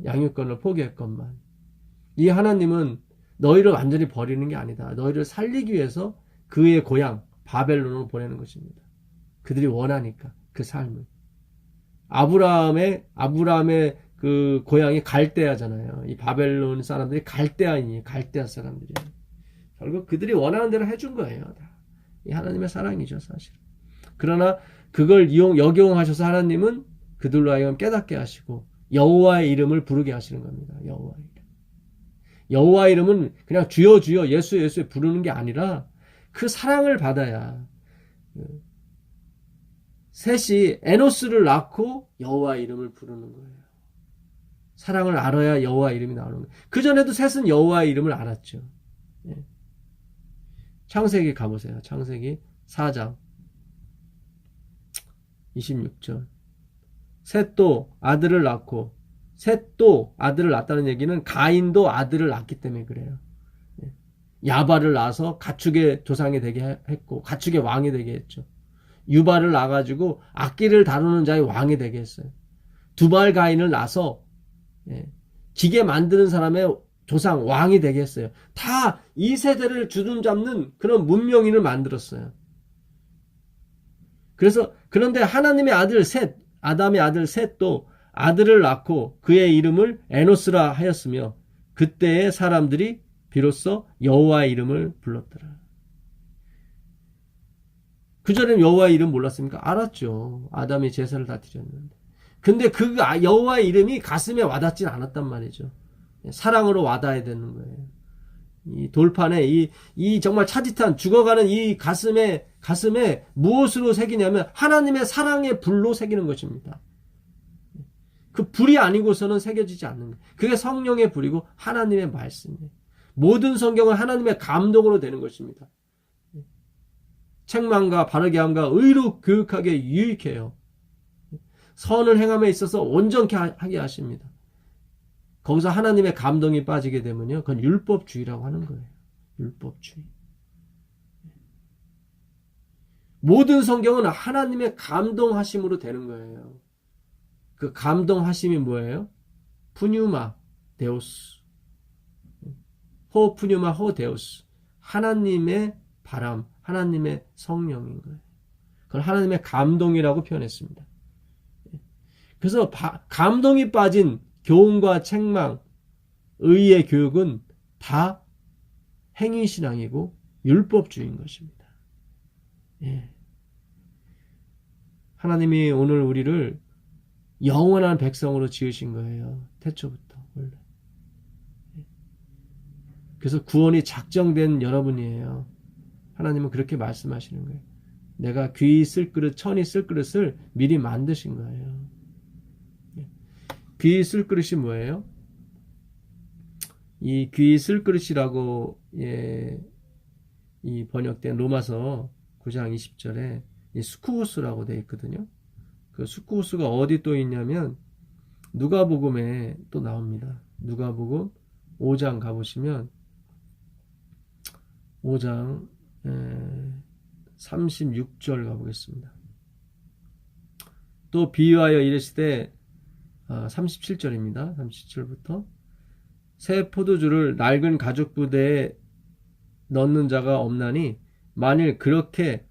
양육권을 포기했건만, 이 하나님은 너희를 완전히 버리는 게 아니다. 너희를 살리기 위해서 그의 고향 바벨론으로 보내는 것입니다. 그들이 원하니까 그 삶을. 아브라함의 그 고향이 갈대아잖아요. 이 바벨론 사람들이 갈대아인이에요. 갈대아 사람들이에요. 결국 그들이 원하는 대로 해준 거예요. 다. 이 하나님의 사랑이죠, 사실. 그러나 그걸 역용하셔서 하나님은 그들로 하여금 깨닫게 하시고 여호와의 이름을 부르게 하시는 겁니다. 여호와의 이름. 여호와의 이름은 그냥 주여 주여 예수 예수 부르는 게 아니라 그 사랑을 받아야. 셋이 에노스를 낳고 여호와의 이름을 부르는 거예요. 사랑을 알아야 여호와의 이름이 나오는 거예요. 그전에도 셋은 여호와의 이름을 알았죠. 예. 창세기 가보세요. 창세기 4장 26절. 셋도 아들을 낳고, 셋도 아들을 낳았다는 얘기는 가인도 아들을 낳기 때문에 그래요. 야발을 낳아서 가축의 조상이 되게 했고 가축의 왕이 되게 했죠. 유발을 낳아가지고 악기를 다루는 자의 왕이 되게 했어요. 두발 가인을 낳아서 기계 만드는 사람의 조상 왕이 되게 했어요. 다 이 세대를 주둔잡는 그런 문명인을 만들었어요. 그래서 그런데 하나님의 아들 셋, 아담의 아들 셋도 아들을 낳고 그의 이름을 에노스라 하였으며 그때의 사람들이 비로소 여호와의 이름을 불렀더라. 그전에는 여호와의 이름 몰랐습니까? 알았죠. 아담이 제사를 다 드렸는데. 근데 그 여호와의 이름이 가슴에 와닿진 않았단 말이죠. 사랑으로 와닿아야 되는 거예요. 이 돌판에 이 정말 차디탄 죽어가는 이 가슴에 무엇으로 새기냐면 하나님의 사랑의 불로 새기는 것입니다. 그 불이 아니고서는 새겨지지 않는 거예요. 그게 성령의 불이고 하나님의 말씀이에요. 모든 성경은 하나님의 감동으로 되는 것입니다. 책망과 바르게 함과 의로 교육하게 유익해요. 선을 행함에 있어서 온전케 하게 하십니다. 거기서 하나님의 감동이 빠지게 되면요, 그건 율법주의라고 하는 거예요. 율법주의. 모든 성경은 하나님의 감동하심으로 되는 거예요. 그 감동하심이 뭐예요? 푸뉴마 데오스. 호 푸뉴마 호 데오스. 하나님의 바람, 하나님의 성령인 거예요. 그걸 하나님의 감동이라고 표현했습니다. 그래서 감동이 빠진 교훈과 책망, 의의 교육은 다 행위신앙이고 율법주의인 것입니다. 예. 하나님이 오늘 우리를 영원한 백성으로 지으신 거예요. 태초부터 원래. 그래서 구원이 작정된 여러분이에요. 하나님은 그렇게 말씀하시는 거예요. 내가 귀 쓸 그릇, 천이 쓸 그릇을 미리 만드신 거예요. 귀 쓸 그릇이 뭐예요? 이 귀 쓸 그릇이라고 이 번역된 로마서 9장 20절에 이 스쿠호스라고 되어 있거든요. 그 스쿠호스가 어디 또 있냐면 누가복음에 또 나옵니다. 누가복음 5장 가보시면 5장 36절 가보겠습니다. 또 비유하여 이르시되 37절입니다. 37절부터 새 포도주를 낡은 가죽 부대에 넣는 자가 없나니 만일 그렇게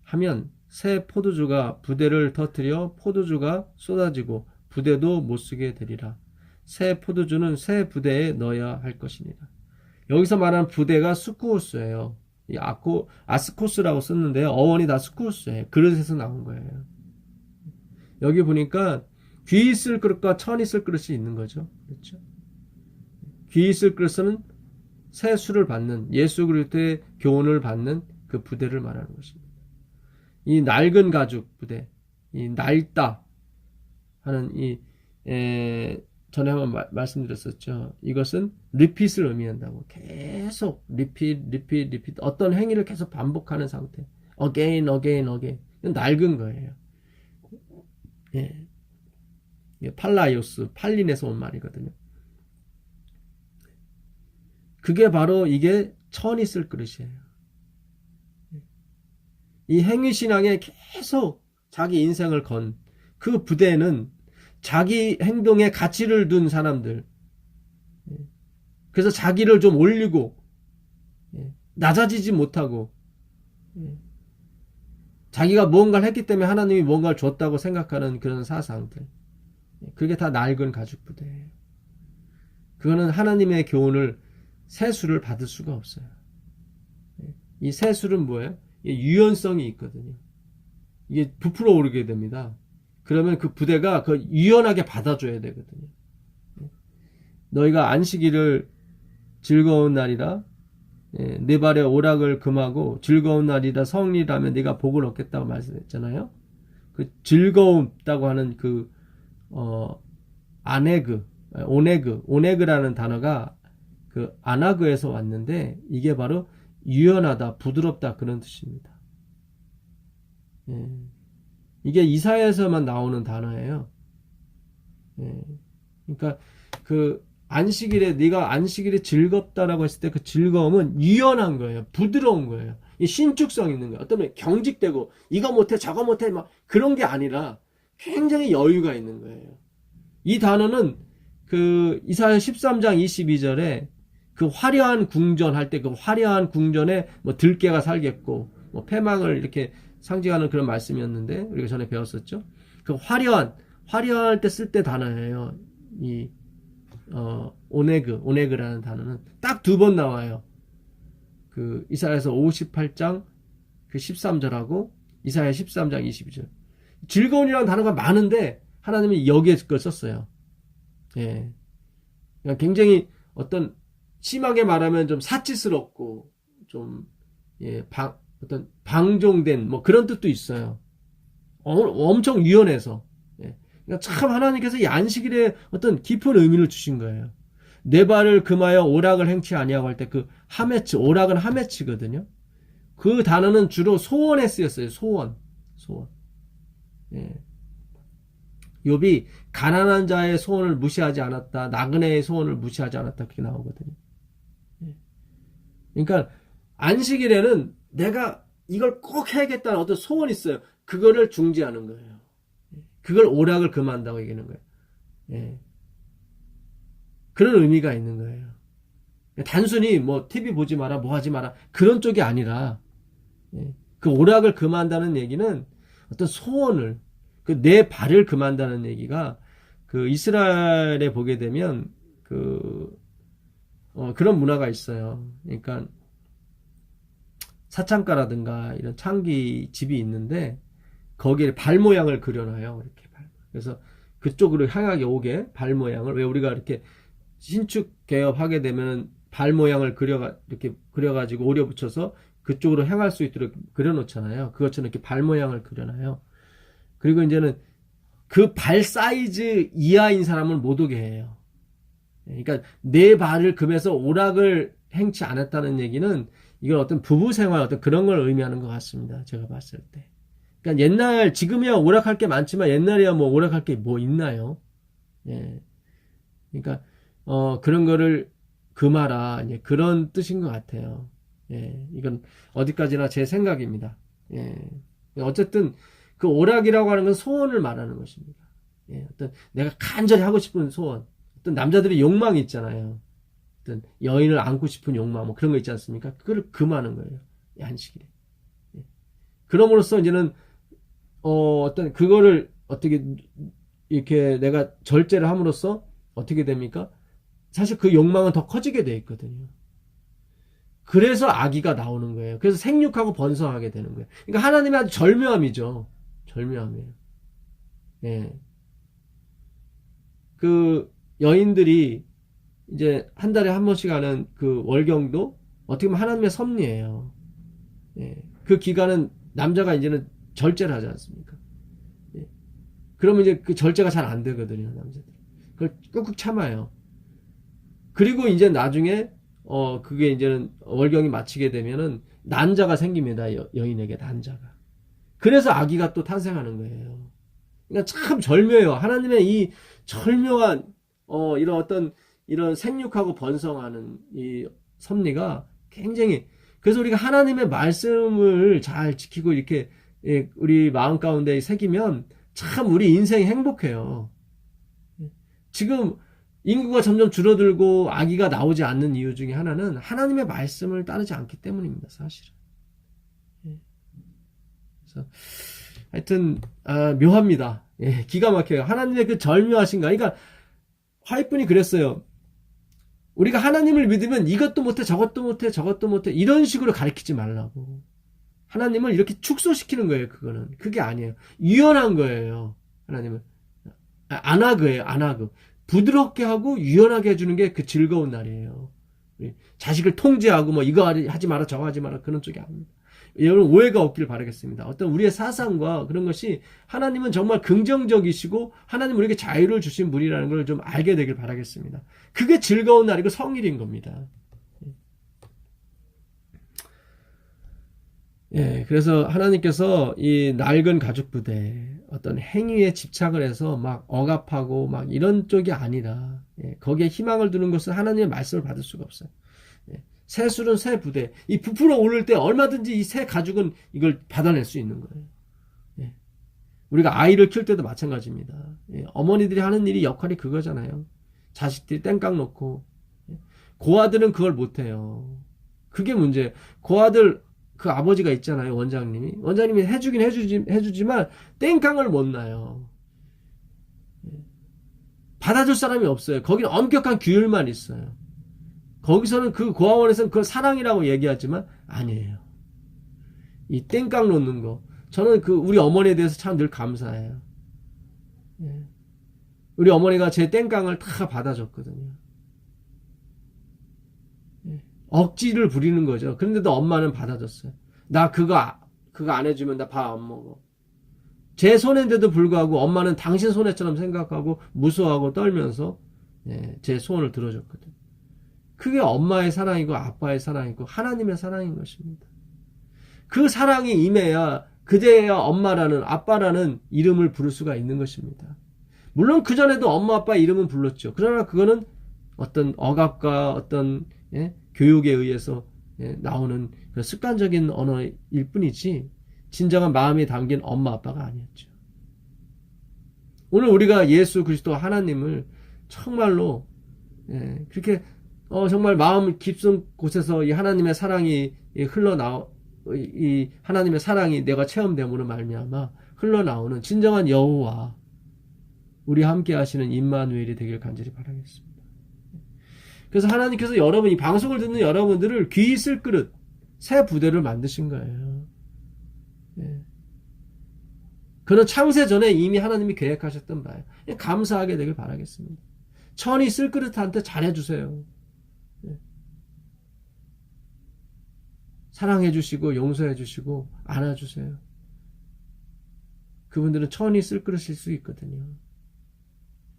하면 새 포도주가 부대를 터뜨려 포도주가 쏟아지고 부대도 못 쓰게 되리라. 새 포도주는 새 부대에 넣어야 할 것이니라. 여기서 말하는 부대가 스쿠호스예요. 아스코스라고 썼는데요. 어원이 다 스쿠호스예요. 그릇에서 나온 거예요. 여기 보니까 귀 있을 그릇과 천 있을 그릇이 있는 거죠. 그렇죠? 귀 있을 그릇은 세수를 받는 예수 그리스도의 교훈을 받는 그 부대를 말하는 것입니다. 이 낡은 가죽 부대, 이 낡다 하는 전에 한번 말씀드렸었죠. 이것은 리핏을 의미한다고. 계속 리핏 어떤 행위를 계속 반복하는 상태. again. 낡은 거예요. 예. 팔라이오스, 팔린에서 온 말이거든요. 그게 바로 이게 천이 쓸 그릇이에요. 이 행위신앙에 계속 자기 인생을 건 그 부대는 자기 행동에 가치를 둔 사람들. 그래서 자기를 좀 올리고 낮아지지 못하고 자기가 무언가를 했기 때문에 하나님이 무언가를 줬다고 생각하는 그런 사상들. 그게 다 낡은 가죽 부대예요. 그거는 하나님의 교훈을 세수를 받을 수가 없어요. 이 세수는 뭐예요? 유연성이 있거든요. 이게 부풀어 오르게 됩니다. 그러면 그 부대가 그 유연하게 받아줘야 되거든요. 너희가 안식일을 즐거운 날이라 네 발의 오락을 금하고 즐거운 날이라 성리라면 네가 복을 얻겠다고 말씀했잖아요. 그 즐거움다고 하는 그 오네그라는 단어가 그 아나그에서 왔는데 이게 바로 유연하다, 부드럽다 그런 뜻입니다. 이게 이사야에서만 나오는 단어예요. 그러니까 그 안식일에 네가 안식일이 즐겁다라고 했을 때 그 즐거움은 유연한 거예요. 부드러운 거예요. 이 신축성 있는 거예요. 어떤 경직되고 이거 못해 저거 못해 막 그런 게 아니라 굉장히 여유가 있는 거예요. 이 단어는 그 이사야 13장 22절에 그 화려한 궁전 할 때 그 화려한 궁전에 뭐 들깨가 살겠고 뭐 패망을 이렇게 상징하는 그런 말씀이었는데 우리가 전에 배웠었죠. 그 화려할 때 쓸 때 단어예요. 이 오네그라는 단어는 딱 2번 나와요. 그 이사야서 58장 그 13절하고 이사야 13장 22절. 즐거운이라는 단어가 많은데 하나님이 여기에 그걸 썼어요. 예. 그러니까 굉장히 어떤 심하게 말하면 좀 사치스럽고 좀 어떤 방종된 뭐 그런 뜻도 있어요. 엄청 유연해서. 예. 그러니까 참 하나님께서 이 안식일에 어떤 깊은 의미를 주신 거예요. 내 발을 금하여 오락을 행치 아니하고 할 때 그 하메츠, 오락은 하메츠거든요. 그 단어는 주로 소원에 쓰였어요. 소원. 예. 욥이 가난한 자의 소원을 무시하지 않았다. 나그네의 소원을 무시하지 않았다. 그렇게 나오거든요. 예. 그러니까 안식일에는 내가 이걸 꼭 해야겠다는 어떤 소원이 있어요. 그거를 중지하는 거예요. 그걸 오락을 금한다고 얘기하는 거예요. 예. 그런 의미가 있는 거예요. 단순히 뭐 TV 보지 마라, 뭐 하지 마라 그런 쪽이 아니라 그 오락을 금한다는 얘기는 어떤 소원을 그 내 발을 금한다는 얘기가 그 이스라엘에 보게 되면 그런 문화가 있어요. 그러니까 사창가라든가 이런 창기 집이 있는데 거기에 발 모양을 그려놔요. 이렇게 그래서 그쪽으로 향하게 오게 발 모양을 왜 우리가 이렇게 신축 개업하게 되면 발 모양을 이렇게 그려가지고 오려 붙여서 그쪽으로 향할 수 있도록 그려놓잖아요. 그것처럼 이렇게 발 모양을 그려놔요. 그리고 이제는 그 발 사이즈 이하인 사람을 못 오게 해요. 그러니까 내 발을 금해서 오락을 행치 않았다는 얘기는 이건 어떤 부부 생활 어떤 그런 걸 의미하는 것 같습니다. 제가 봤을 때. 그러니까 지금이야 오락할 게 많지만 옛날에야 뭐 오락할 게 뭐 있나요? 예. 그러니까 그런 거를 금하라 그런 뜻인 것 같아요. 예. 이건 어디까지나 제 생각입니다. 예. 어쨌든 그 오락이라고 하는 건 소원을 말하는 것입니다. 예. 어떤 내가 간절히 하고 싶은 소원, 어떤 남자들이 욕망이 있잖아요. 어떤 여인을 안고 싶은 욕망 뭐 그런 거 있지 않습니까? 그거를 금하는 거예요. 이 안식일에. 예. 그럼으로써 이제는 어떤 그거를 어떻게 이렇게 내가 절제를 함으로써 어떻게 됩니까? 사실 그 욕망은 더 커지게 돼 있거든요. 그래서 아기가 나오는 거예요. 그래서 생육하고 번성하게 되는 거예요. 그러니까 하나님의 아주 절묘함이죠. 절묘함이에요. 예. 그 여인들이 이제 한 달에 한 번씩 하는 그 월경도 어떻게 보면 하나님의 섭리예요. 예. 그 기간은 남자가 이제는 절제를 하지 않습니까? 예. 그러면 이제 그 절제가 잘 안 되거든요, 남자들. 그걸 꾹꾹 참아요. 그리고 이제 나중에 그게 이제는 월경이 마치게 되면은 난자가 생깁니다. 여인에게 난자가. 그래서 아기가 또 탄생하는 거예요. 그러니까 참 절묘해요. 하나님의 이 절묘한 이런 어떤 이런 생육하고 번성하는 이 섭리가 굉장히, 그래서 우리가 하나님의 말씀을 잘 지키고 이렇게 우리 마음 가운데 새기면 참 우리 인생이 행복해요. 지금 인구가 점점 줄어들고 아기가 나오지 않는 이유 중에 하나는 하나님의 말씀을 따르지 않기 때문입니다, 사실은. 그래서 하여튼 묘합니다. 예, 기가 막혀요. 하나님의 그 절묘하신가. 그러니까 화이픈이 그랬어요. 우리가 하나님을 믿으면 이것도 못해 저것도 못해 저것도 못해 이런 식으로 가르치지 말라고. 하나님을 이렇게 축소시키는 거예요. 그거는 그게 아니에요. 유연한 거예요. 하나님은 안하그예요. 안하그. 부드럽게 하고 유연하게 해주는 게 그 즐거운 날이에요. 자식을 통제하고 뭐 이거 하지 마라 저거 하지 마라 그런 쪽이 아닙니다. 여러분 오해가 없길 바라겠습니다. 어떤 우리의 사상과 그런 것이 하나님은 정말 긍정적이시고 하나님 우리에게 자유를 주신 분이라는 걸 좀 알게 되길 바라겠습니다. 그게 즐거운 날이고 성일인 겁니다. 예, 그래서 하나님께서 이 낡은 가죽 부대 어떤 행위에 집착을 해서 막 억압하고 막 이런 쪽이 아니라 거기에 희망을 두는 것은 하나님의 말씀을 받을 수가 없어요. 새 술은 새 부대. 이 부풀어 오를 때 얼마든지 이 새 가죽은 이걸 받아낼 수 있는 거예요. 우리가 아이를 키울 때도 마찬가지입니다. 어머니들이 하는 일이 역할이 그거잖아요. 자식들이 땡깡 놓고. 고아들은 그걸 못해요. 그게 문제예요. 고아들 그 아버지가 있잖아요. 원장님이 해주긴 해주지만 땡깡을 못 놔요. 받아줄 사람이 없어요. 거기는 엄격한 규율만 있어요. 거기서는 그 고아원에서는 그걸 사랑이라고 얘기하지만 아니에요. 이 땡깡 놓는 거. 저는 그 우리 어머니에 대해서 참 늘 감사해요. 우리 어머니가 제 땡깡을 다 받아줬거든요. 억지를 부리는 거죠. 그런데도 엄마는 받아줬어요. 나 그거 안 해주면 나 밥 안 먹어. 제 손인데도 불구하고 엄마는 당신 손해처럼 생각하고 무서워하고 떨면서 제 소원을 들어줬거든요. 그게 엄마의 사랑이고 아빠의 사랑이고 하나님의 사랑인 것입니다. 그 사랑이 임해야 그제야 엄마라는 아빠라는 이름을 부를 수가 있는 것입니다. 물론 그전에도 엄마 아빠 이름은 불렀죠. 그러나 그거는 어떤 억압과 어떤 교육에 의해서 나오는 그런 습관적인 언어일 뿐이지 진정한 마음이 담긴 엄마 아빠가 아니었죠. 오늘 우리가 예수 그리스도 하나님을 정말로 그렇게 정말 마음 깊은 곳에서 이 하나님의 사랑이 이 하나님의 사랑이 내가 체험됨으로 말미암아 흘러나오는 진정한 여호와 우리와 함께 하시는 임마누엘이 되길 간절히 바라겠습니다. 그래서 하나님께서 여러분 이 방송을 듣는 여러분들을 귀 있을 그릇 새 부대를 만드신 거예요. 그는 창세 전에 이미 하나님이 계획하셨던 바예요. 감사하게 되길 바라겠습니다. 천이 쓸 그릇한테 잘해주세요. 사랑해 주시고 용서해 주시고 안아주세요. 그분들은 천이 쓸 그릇일 수 있거든요.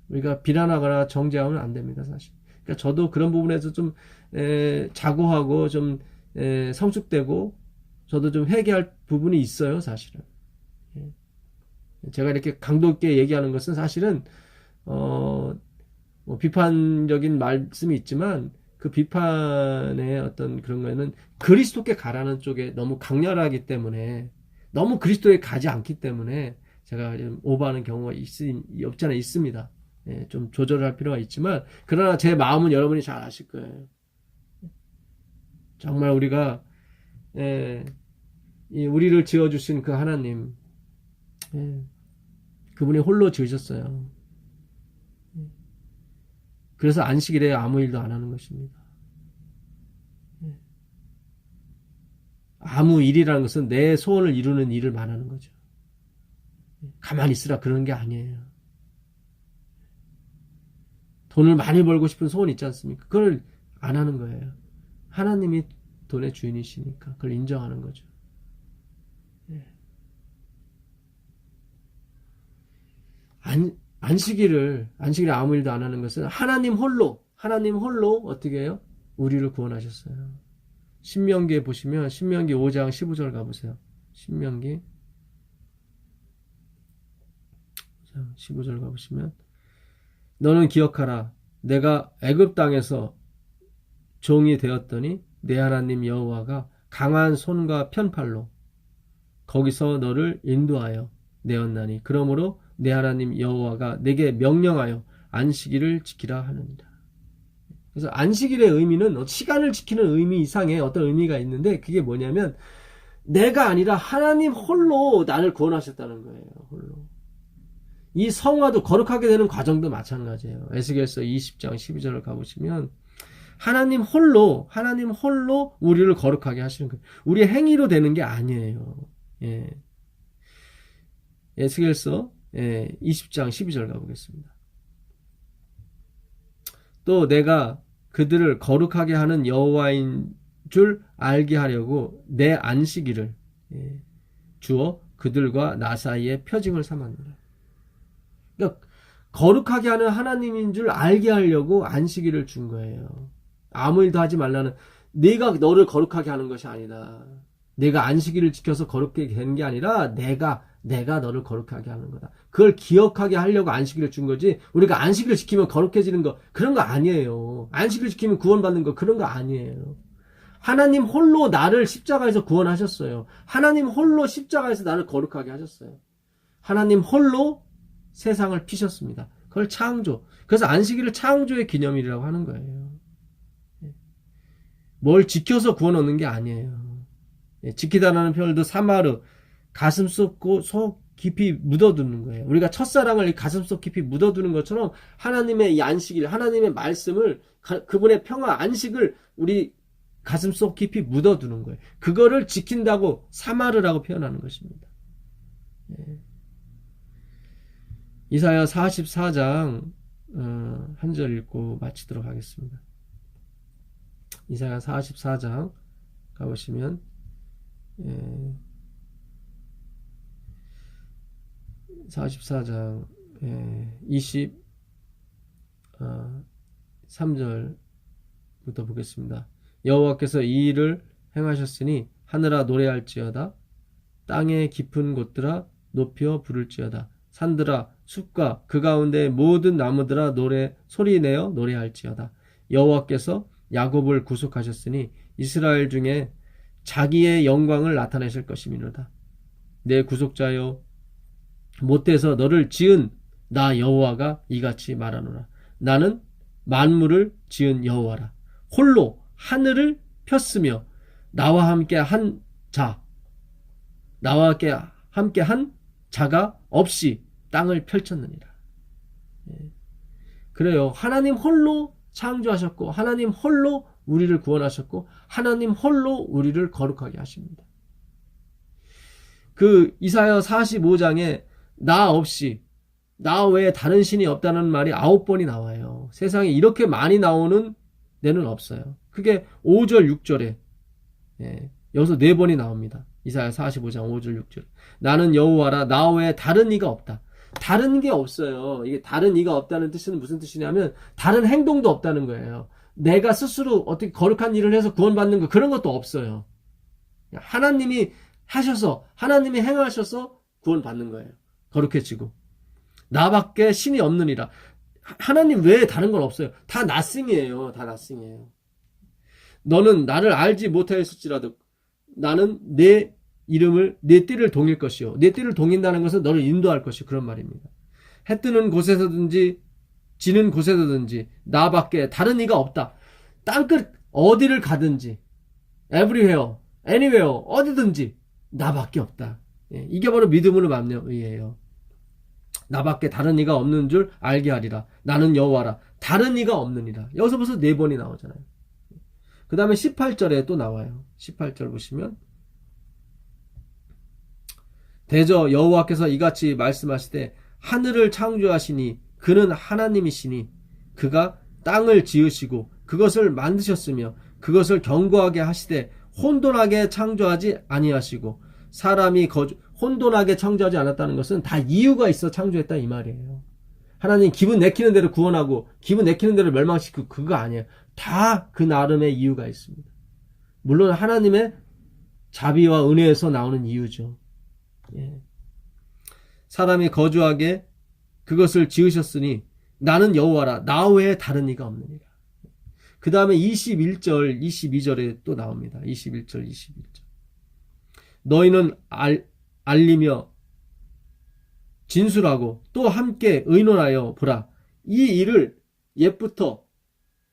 우리가 비난하거나 정죄하면 안 됩니다, 사실. 그러니까 저도 그런 부분에서 좀 자고하고 좀 성숙되고 저도 좀 회개할 부분이 있어요, 사실은. 제가 이렇게 강도 있게 얘기하는 것은 사실은 뭐 비판적인 말씀이 있지만 그 비판의 어떤 그런 거는 그리스도께 가라는 쪽에 너무 강렬하기 때문에 너무 그리스도에 가지 않기 때문에 제가 좀 오버하는 경우가 없지 않아 있습니다. 좀 조절할 필요가 있지만 그러나 제 마음은 여러분이 잘 아실 거예요. 정말 우리가 우리를 지어주신 그 하나님 그분이 홀로 지으셨어요. 그래서 안식일에 아무 일도 안 하는 것입니다. 아무 일이라는 것은 내 소원을 이루는 일을 말하는 거죠. 가만히 있으라 그런 게 아니에요. 돈을 많이 벌고 싶은 소원 있지 않습니까? 그걸 안 하는 거예요. 하나님이 돈의 주인이시니까 그걸 인정하는 거죠. 예. 안식일을 아무 일도 안 하는 것은 하나님 홀로 어떻게 해요? 우리를 구원하셨어요. 신명기에 보시면 신명기 5장 15절 가보세요. 신명기 15절 가보시면 너는 기억하라. 내가 애굽 땅에서 종이 되었더니 내 하나님 여호와가 강한 손과 편팔로 거기서 너를 인도하여 내었나니 그러므로 내 하나님 여호와가 내게 명령하여 안식일을 지키라 하느니라. 그래서 안식일의 의미는 시간을 지키는 의미 이상의 어떤 의미가 있는데 그게 뭐냐면 내가 아니라 하나님 홀로 나를 구원하셨다는 거예요. 홀로. 이 성화도 거룩하게 되는 과정도 마찬가지예요. 에스겔서 20장 12절을 가보시면 하나님 홀로 우리를 거룩하게 하시는 거예요. 우리의 행위로 되는 게 아니에요. 예. 에스겔서 20장 12절 가보겠습니다. 또 내가 그들을 거룩하게 하는 여호와인 줄 알게 하려고 내 안식일을 주어 그들과 나 사이에 표징을 삼았노라. 그러니까 거룩하게 하는 하나님인 줄 알게 하려고 안식일을 준 거예요. 아무 일도 하지 말라는, 내가 너를 거룩하게 하는 것이 아니다. 내가 안식일을 지켜서 거룩하게 되는 게 아니라 내가 너를 거룩하게 하는 거다. 그걸 기억하게 하려고 안식일을 준 거지, 우리가 안식일을 지키면 거룩해지는 거, 그런 거 아니에요. 안식일을 지키면 구원받는 거, 그런 거 아니에요. 하나님 홀로 나를 십자가에서 구원하셨어요. 하나님 홀로 십자가에서 나를 거룩하게 하셨어요. 하나님 홀로 세상을 피셨습니다. 그걸 창조. 그래서 안식일을 창조의 기념일이라고 하는 거예요. 뭘 지켜서 구원 얻는 게 아니에요. 지키다라는 표현도 사마르, 가슴속 깊이 묻어두는 거예요. 우리가 첫사랑을 가슴속 깊이 묻어두는 것처럼 하나님의 이 안식일, 하나님의 말씀을, 그분의 평화, 안식을 우리 가슴속 깊이 묻어두는 거예요. 그거를 지킨다고 사마르라고 표현하는 것입니다. 이사야 44장 한 절 읽고 마치도록 하겠습니다. 이사야 44장 가보시면 44장 23절부터 보겠습니다. 여호와께서 이 일을 행하셨으니 하늘아 노래할지어다. 땅의 깊은 곳들아 높여 부를지어다. 산들아 숲과 그 가운데 모든 나무들아 소리내어 노래할지어다. 여호와께서 야곱을 구속하셨으니 이스라엘 중에 자기의 영광을 나타내실 것이미로다. 내 구속자여, 못돼서 너를 지은 나 여호와가 이같이 말하노라. 나는 만물을 지은 여호와라. 홀로 하늘을 폈으며 나와 함께 한 자가 없이 땅을 펼쳤느니라. 그래요. 하나님 홀로 창조하셨고, 하나님 홀로 우리를 구원하셨고, 하나님 홀로 우리를 거룩하게 하십니다. 그 이사야 45장에 나 없이, 나 외에 다른 신이 없다는 말이 9번이 나와요. 세상에 이렇게 많이 나오는 데는 없어요. 그게 5절 6절에 여기서 4번이 나옵니다. 이사야 45장 5절 6절. 나는 여호와라, 나 외에 다른 이가 없다. 다른 게 없어요. 이게 다른 이가 없다는 뜻은 무슨 뜻이냐면 다른 행동도 없다는 거예요. 내가 스스로 어떻게 거룩한 일을 해서 구원받는 거, 그런 것도 없어요. 하나님이 하셔서, 하나님이 행하셔서 구원받는 거예요. 거룩해지고. 나밖에 신이 없느니라. 하나님 외에 다른 건 없어요. 다 나싱이에요. 다 나싱이에요. 너는 나를 알지 못하였을지라도 나는 내 이름을, 내 띠를 동일 것이요. 내 띠를 동인다는 것은 너를 인도할 것이요. 그런 말입니다. 해 뜨는 곳에서든지 지는 곳에서든지 나밖에 다른 이가 없다. 땅끝 어디를 가든지, everywhere, anywhere, 어디든지 나밖에 없다. 이게 바로 믿음으로 받는 의예요. 나밖에 다른 이가 없는 줄 알게 하리라. 나는 여호와라. 다른 이가 없느니라. 여기서 벌써 4번이 나오잖아요. 그 다음에 18절에 또 나와요. 18절 보시면 대저 여호와께서 이같이 말씀하시되 하늘을 창조하시니 그는 하나님이시니 그가 땅을 지으시고 그것을 만드셨으며 그것을 견고하게 하시되 혼돈하게 창조하지 아니하시고 사람이 혼돈하게 창조하지 않았다는 것은 다 이유가 있어 창조했다 이 말이에요. 하나님 기분 내키는 대로 구원하고 기분 내키는 대로 멸망시키고 그거 아니에요. 다 그 나름의 이유가 있습니다. 물론 하나님의 자비와 은혜에서 나오는 이유죠. 예. 사람이 거주하게 그것을 지으셨으니 나는 여호와라 나 외에 다른 이가 없느니라. 그 다음에 21절 22절에 또 나옵니다. 21절 22절 너희는 알리며 진술하고 또 함께 의논하여 보라. 이 일을 옛부터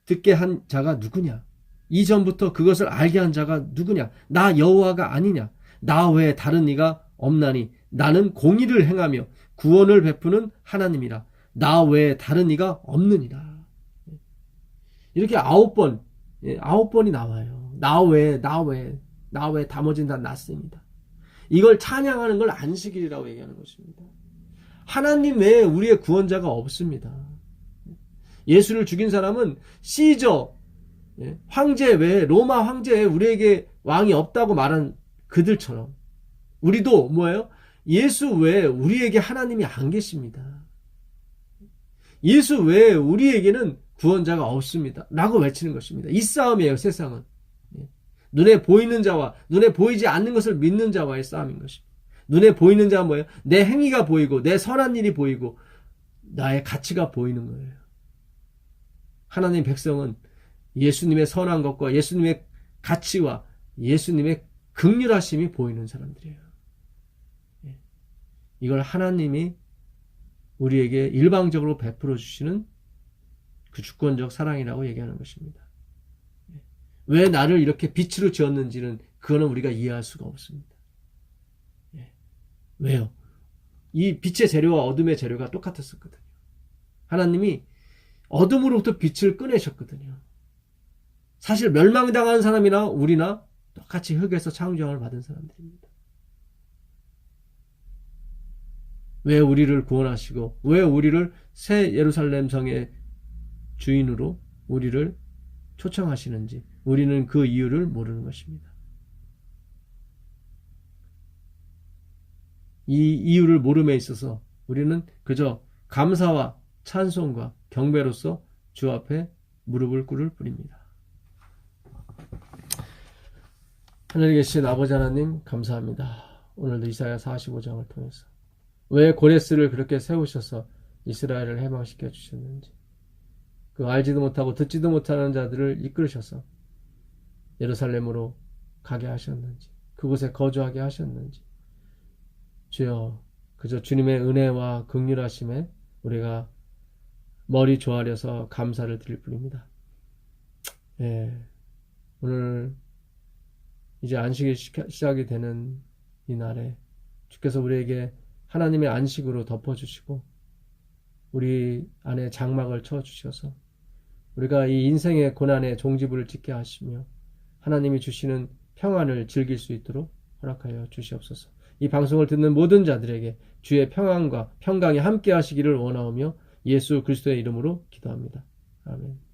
듣게 한 자가 누구냐? 이전부터 그것을 알게 한 자가 누구냐? 나 여호와가 아니냐? 나 외에 다른 이가 없나니 나는 공의를 행하며 구원을 베푸는 하나님이라. 나 외에 다른 이가 없느니라. 이렇게 9번이 나와요. 나 외에 다머진 다 낫습니다. 이걸 찬양하는 걸 안식일이라고 얘기하는 것입니다. 하나님 외에 우리의 구원자가 없습니다. 예수를 죽인 사람은 시저 황제 외에 로마 황제 외에 우리에게 왕이 없다고 말한 그들처럼 우리도 뭐예요? 예수 외에 우리에게 하나님이 안 계십니다. 예수 외에 우리에게는 구원자가 없습니다. 라고 외치는 것입니다. 이 싸움이에요, 세상은. 눈에 보이는 자와 눈에 보이지 않는 것을 믿는 자와의 싸움인 것입니다. 눈에 보이는 자는 뭐예요? 내 행위가 보이고 내 선한 일이 보이고 나의 가치가 보이는 거예요. 하나님 백성은 예수님의 선한 것과 예수님의 가치와 예수님의 긍휼하심이 보이는 사람들이에요. 이걸 하나님이 우리에게 일방적으로 베풀어 주시는 그 주권적 사랑이라고 얘기하는 것입니다. 왜 나를 이렇게 빛으로 지었는지는 그거는 우리가 이해할 수가 없습니다. 왜요? 이 빛의 재료와 어둠의 재료가 똑같았었거든요. 하나님이 어둠으로부터 빛을 꺼내셨거든요. 사실 멸망당한 사람이나 우리나 똑같이 흙에서 창조함을 받은 사람들입니다. 왜 우리를 구원하시고 왜 우리를 새 예루살렘 성의 주인으로 우리를 초청하시는지 우리는 그 이유를 모르는 것입니다. 이 이유를 모름에 있어서 우리는 그저 감사와 찬송과 경배로서 주 앞에 무릎을 꿇을 뿐입니다. 하늘에 계신 아버지 하나님 감사합니다. 오늘도 이사야 45장을 통해서 왜 고레스를 그렇게 세우셔서 이스라엘을 해방시켜 주셨는지 그 알지도 못하고 듣지도 못하는 자들을 이끌으셔서 예루살렘으로 가게 하셨는지 그곳에 거주하게 하셨는지 주여 그저 주님의 은혜와 긍휼하심에 우리가 머리 조아려서 감사를 드릴 뿐입니다. 오늘 이제 안식이 시작이 되는 이 날에 주께서 우리에게 하나님의 안식으로 덮어주시고 우리 안에 장막을 쳐주셔서 우리가 이 인생의 고난의 종지부를 찍게 하시며 하나님이 주시는 평안을 즐길 수 있도록 허락하여 주시옵소서. 이 방송을 듣는 모든 자들에게 주의 평안과 평강이 함께 하시기를 원하오며 예수 그리스도의 이름으로 기도합니다. 아멘.